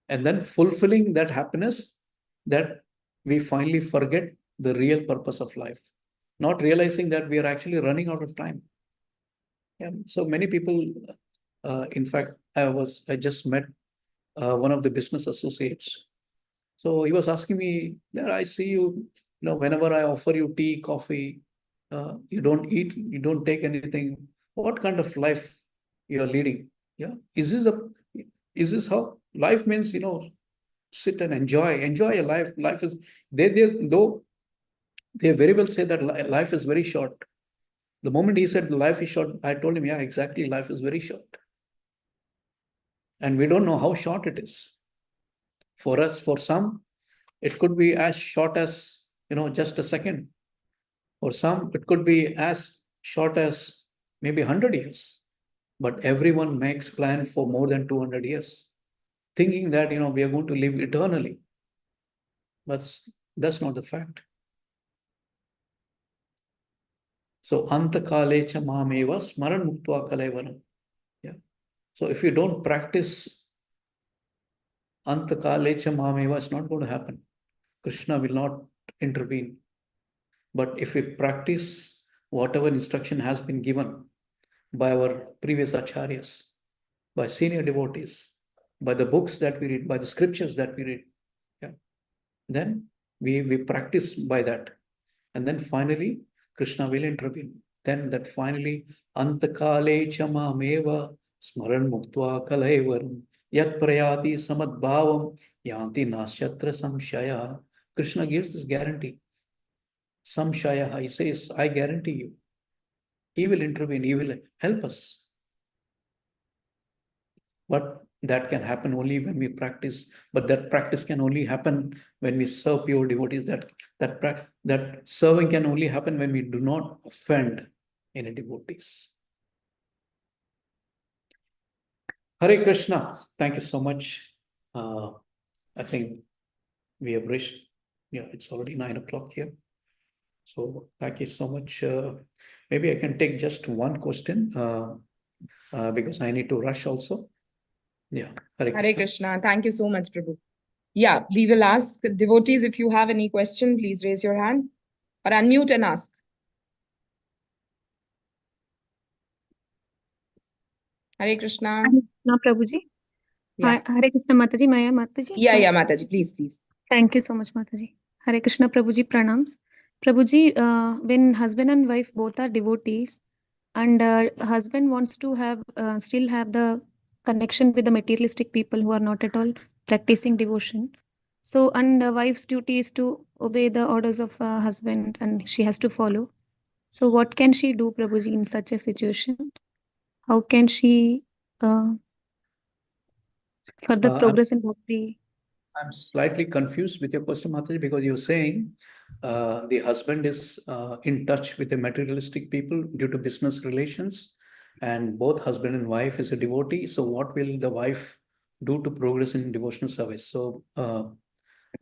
And then fulfilling that happiness, that we finally forget the real purpose of life, not realizing that we are actually running out of time. Yeah. So many people, in fact, I just met one of the business associates. So he was asking me, yeah, I see you, whenever I offer you tea, coffee, you don't eat, you don't take anything. What kind of life you are leading? Yeah. Is this how life means? Sit and enjoy your life. Life is, though they very well say that life is very short. The moment he said life is short, I told him, yeah, exactly, life is very short. And we don't know how short it is. For us, for some, it could be as short as, just a second. For some, it could be as short as maybe 100 years. But everyone makes plan for more than 200 years, thinking that, we are going to live eternally. But that's not the fact. So, antakale cha mameva smaran muktva kalaivaram. Yeah. So, if you don't practice antakale cha mameva, it's not going to happen. Krishna will not intervene. But if we practice whatever instruction has been given by our previous acharyas, by senior devotees, by the books that we read, by the scriptures that we read, yeah, then we practice by that. And then finally, Krishna will intervene. Then that finally, antakale chamameva smaran muktva kalaivaram yat prayati samadbhavam yanti nasyatra samshaya. Krishna gives this guarantee. Samshaya, he says, I guarantee you, he will intervene, he will help us. But that can happen only when we practice. But that practice can only happen when we serve pure devotees. That serving can only happen when we do not offend any devotees. Hare Krishna. Thank you so much. I think we have reached, it's already 9 o'clock here. So thank you so much. Maybe I can take just one question because I need to rush also. Yeah.
Hare Krishna. Thank you so much, Prabhu. Yeah, we will ask devotees if you have any question, please raise your hand or unmute and ask. Hare Krishna.
Hare Krishna, Prabhuji.
Yeah.
Hare Krishna, Mataji. Maya Mataji.
Yeah, Mataji, please.
Thank you so much, Mataji. Hare Krishna, Prabhuji. Pranams. Prabhuji, when husband and wife both are devotees, and husband wants to have still have the connection with the materialistic people who are not at all practicing devotion. So, and the wife's duty is to obey the orders of husband, and she has to follow. So, what can she do, Prabhuji, in such a situation? How can she further progress in bhakti?
I'm slightly confused with your question, Mataji, because you're saying the husband is in touch with the materialistic people due to business relations, and both husband and wife is a devotee. So what will the wife do to progress in devotional service? So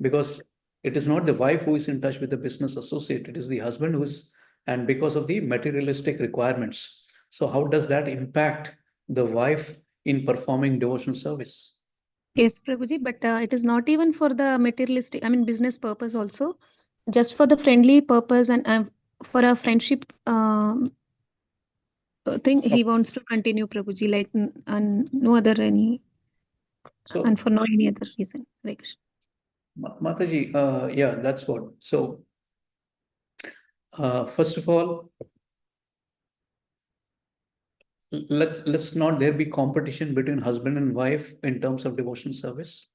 because it is not the wife who is in touch with the business associate, it is the husband who is, and because of the materialistic requirements. So how does that impact the wife in performing devotional service?
Yes, Prabhuji, but it is not even for the materialistic, I mean, business purpose also, just for the friendly purpose and for a friendship thing, he wants to continue, Prabhuji, like and no other any, and for no any other reason. Like,
Mataji, yeah, that's what. So, first of all, let's not there be competition between husband and wife in terms of devotional service.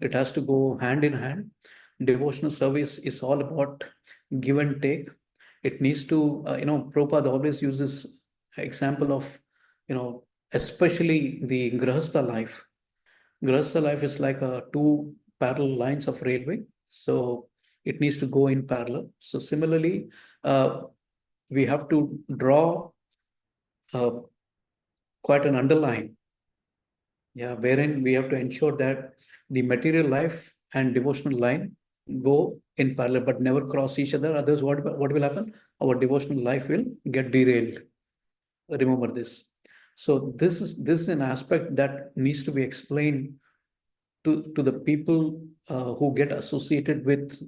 It has to go hand in hand. Devotional service is all about give and take. It needs to, Prabhupada always uses example of, especially the Grahastha life. Grahastha life is like two parallel lines of railway. So it needs to go in parallel. So similarly, we have to draw quite an underline, wherein we have to ensure that the material life and devotional line go in parallel but never cross each other. Otherwise, what will happen? Our devotional life will get derailed. Remember this. So this is an aspect that needs to be explained to the people who get associated with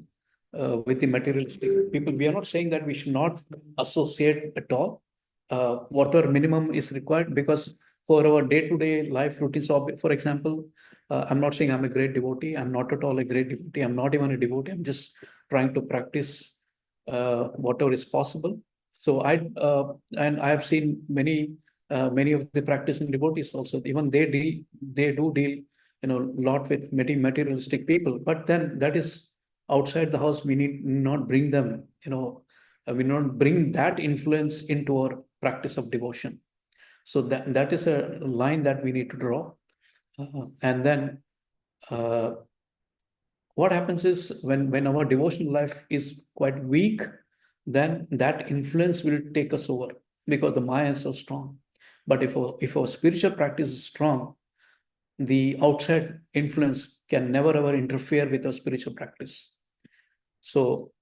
the materialistic people. We are not saying that we should not associate at all. Whatever minimum is required, because for our day-to-day life routines, for example, I'm not saying I'm a great devotee. I'm not at all a great devotee. I'm not even a devotee. I'm just trying to practice whatever is possible. So and I have seen many of the practicing devotees also. Even they do deal lot with materialistic people. But then that is outside the house. We need not bring them. We not bring that influence into our practice of devotion. So that is a line that we need to draw. And then what happens is when our devotional life is quite weak, then that influence will take us over because the Maya is so strong. But if our spiritual practice is strong, the outside influence can never ever interfere with our spiritual practice. So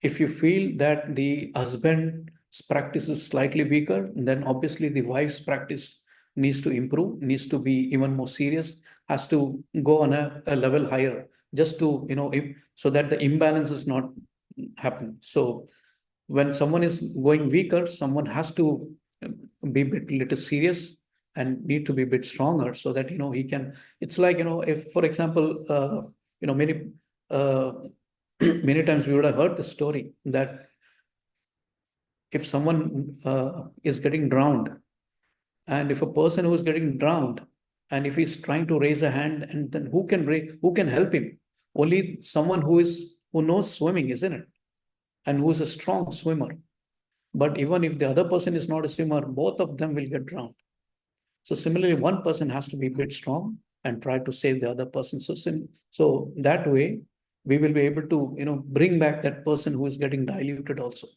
if you feel that the husband's practice is slightly weaker, then obviously the wife's practice needs to improve, needs to be even more serious, has to go on a level higher, just to, so that the imbalance is not happen. So when someone is going weaker, someone has to be a little serious and need to be a bit stronger so that, he can, it's like, if, for example, many many times we would have heard the story that if someone is getting drowned, and if a person who is getting drowned, and if he's trying to raise a hand, and then who can help him? Only someone who knows swimming, isn't it? and who's a strong swimmer. But even if the other person is not a swimmer, both of them will get drowned. So similarly, one person has to be a bit strong and try to save the other person. So that way, we will be able to, bring back that person who is getting diluted also.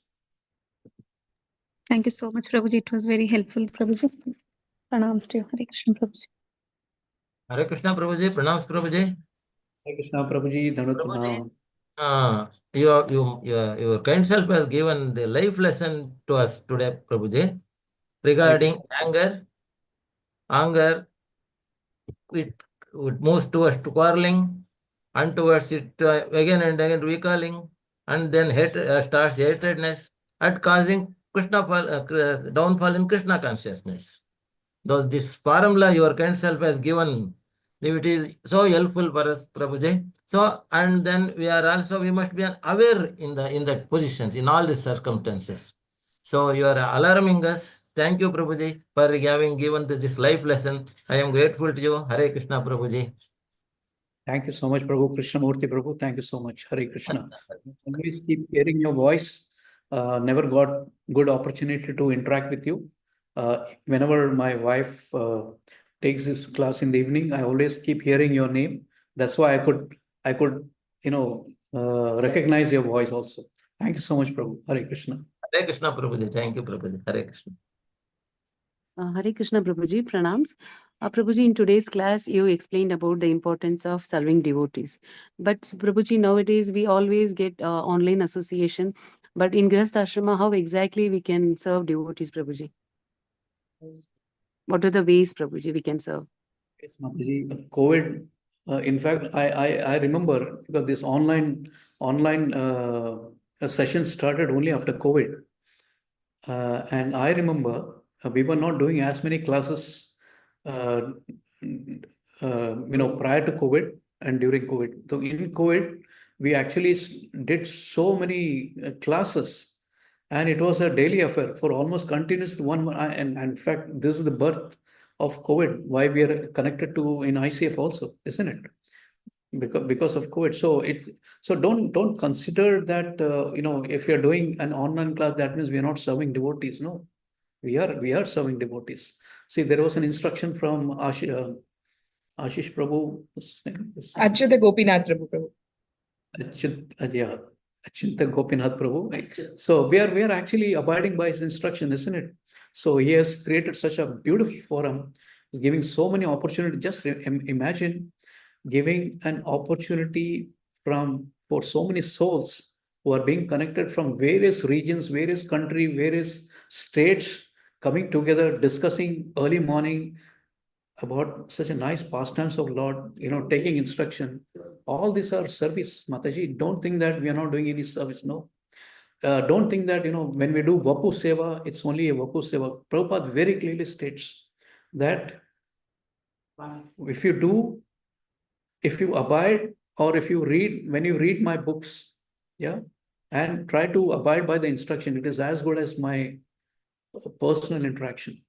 Thank you so much, Prabhuji. It was very helpful, Prabhuji. Pranams to you. Hare Krishna, Prabhuji.
Hare Krishna, Prabhuji. Pranams, Prabhuji.
Hare Krishna, Prabhuji. Dhanut
Prabhuji,
pranam.
your kind self has given the life lesson to us today, Prabhuji, regarding anger. Anger, it moves towards quarreling, and towards it again and again recalling, and then starts hatredness, and causing downfall in Krishna consciousness. This formula your kind self has given, it is so helpful for us, Prabhuji. So, and then we must be aware in that positions, in all these circumstances. So you are alarming us. Thank you, Prabhuji, for having given this life lesson. I am grateful to you. Hare Krishna, Prabhuji.
Thank you so much, Prabhu. Krishnamurti Prabhu. Thank you so much. Hare Krishna. Always keep hearing your voice. Never got good opportunity to interact with you. Whenever my wife takes this class in the evening, I always keep hearing your name. That's why I could recognize your voice also. Thank you so much, Prabhu. Hare Krishna.
Hare Krishna, Prabhuji. Thank you, Prabhuji. Hare Krishna.
Hare Krishna, Prabhuji. Pranams. Prabhuji, in today's class, you explained about the importance of serving devotees. But Prabhuji, nowadays we always get online association. But in Grihastha Ashrama, how exactly we can serve devotees, Prabhuji? What are the ways, Prabhuji, we can serve?
Yes, Mataji. COVID. In fact, I remember because this online session started only after COVID, and I remember we were not doing as many classes, prior to COVID and during COVID. So in COVID, we actually did so many classes, and it was a daily affair for almost continuous 1 month. And in fact, this is the birth of COVID, why we are connected to in ICF also, isn't it? Because of COVID. So don't consider that if you're doing an online class, that means we are not serving devotees. No, we are serving devotees. See, there was an instruction from Ashish Prabhu. What's his name?
Achyuta Gopinath Prabhu.
Yeah, Achyuta Gopinath Prabhu. So we are actually abiding by his instruction, isn't it? So he has created such a beautiful forum. He's giving so many opportunities. Just imagine giving an opportunity for so many souls who are being connected from various regions, various countries, various states, coming together, discussing early morning about such a nice pastimes of Lord, taking instruction. All these are service, Mataji. Don't think that we are not doing any service. No. Don't think that, when we do Vapu Seva, it's only a Vapu Seva. Prabhupada very clearly states that if you abide, or if you read, when you read my books, and try to abide by the instruction, it is as good as my personal interaction.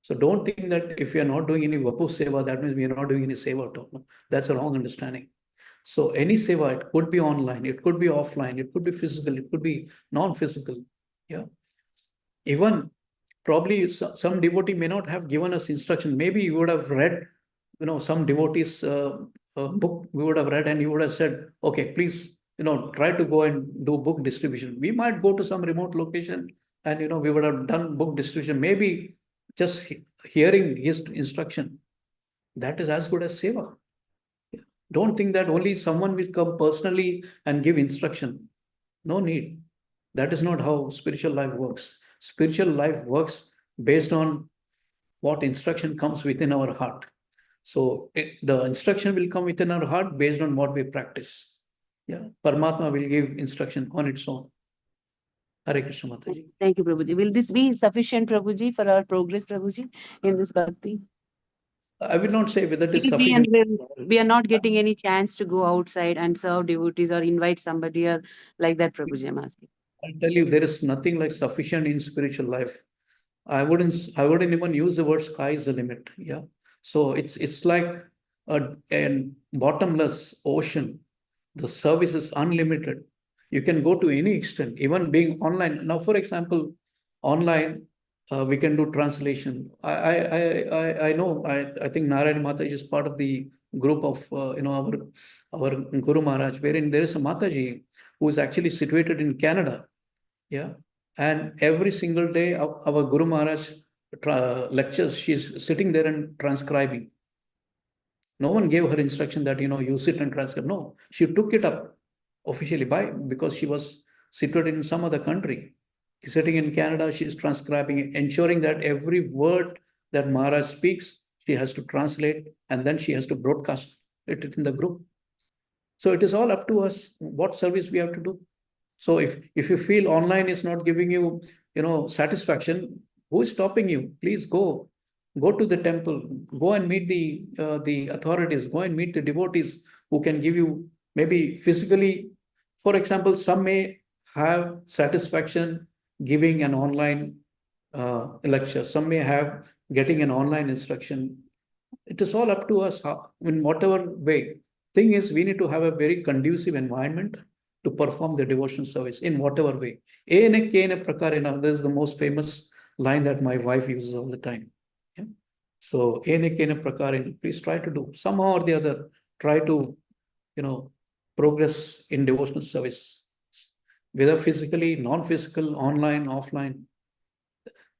So don't think that if we are not doing any Vapu Seva, that means we are not doing any Seva at all. No, that's a wrong understanding. So any Seva, it could be online, it could be offline, it could be physical, it could be non-physical. Even probably some devotee may not have given us instruction. Maybe you would have read, some devotees book we would have read, and you would have said, okay, please, try to go and do book distribution. We might go to some remote location and, we would have done book distribution. Maybe just hearing his instruction, that is as good as Seva. Don't think that only someone will come personally and give instruction. No need. That is not how spiritual life works. Spiritual life works based on what instruction comes within our heart. So the instruction will come within our heart based on what we practice. Paramatma will give instruction on its own. Hare Krishna, Mataji.
Thank you, Prabhuji. Will this be sufficient, Prabhuji, for our progress, Prabhuji, in this bhakti?
I will not say whether it is sufficient.
We are not getting any chance to go outside and serve devotees or invite somebody or like that, Prabhuji, I'm asking.
I'll tell you, there is nothing like sufficient in spiritual life. I wouldn't even use the word sky is the limit. So it's like a bottomless ocean. The service is unlimited. You can go to any extent, even being online. Now, for example, online, we can do translation. I know, I think Narayan Mataji is part of the group of, our Guru Maharaj, wherein there is a Mataji who is actually situated in Canada. Yeah. And every single day, our Guru Maharaj lectures, she's sitting there and transcribing. No one gave her instruction that, you sit and transcribe. No, she took it up officially because she was situated in some other country. Sitting in Canada, she is transcribing, ensuring that every word that Maharaj speaks, she has to translate, and then she has to broadcast it in the group. So it is all up to us what service we have to do. So if you feel online is not giving you, satisfaction, who is stopping you? Please go to the temple, go and meet the authorities, go and meet the devotees who can give you maybe physically. For example, some may have satisfaction giving an online lecture. Some may have getting an online instruction. It is all up to us in whatever way. Thing is, we need to have a very conducive environment to perform the devotional service in whatever way. Ene kene prakarena. This is the most famous line that my wife uses all the time. Yeah? So ene kene prakarena. Please try to do somehow or the other. Try to, progress in devotional service, whether physically, non-physical, online, offline.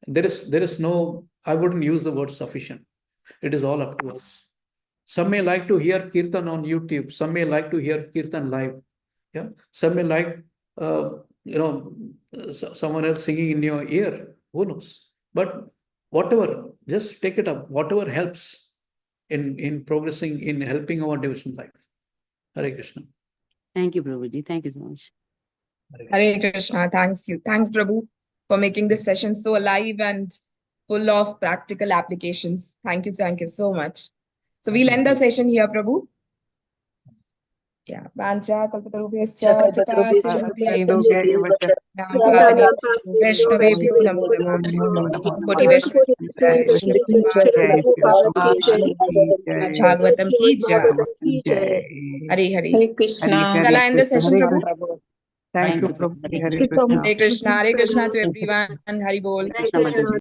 There is no. I wouldn't use the word sufficient. It is all up to us. Some may like to hear Kirtan on YouTube. Some may like to hear Kirtan live. Yeah. Some may like, someone else singing in your ear. Who knows? But whatever, just take it up. Whatever helps in progressing, in helping our devotional life. Hare Krishna.
Thank you, Prabhuji. Thank you so much.
Hare Krishna. Thanks you. Thanks, Prabhu, for making this session so alive and full of practical applications. Thank you so much. So we'll end the session here, Prabhu. Yeah. Vancha kalpatarubhyascha kripa sindhubhyascha Vaishnavebhyo namo namaha. Koti Bhagavatam ki jai. Hare Krishna. Shall I end the session, Prabhu?
Thank you, Prabhu. Hare Krishna.
Hare Krishna to everyone. Hari Bol.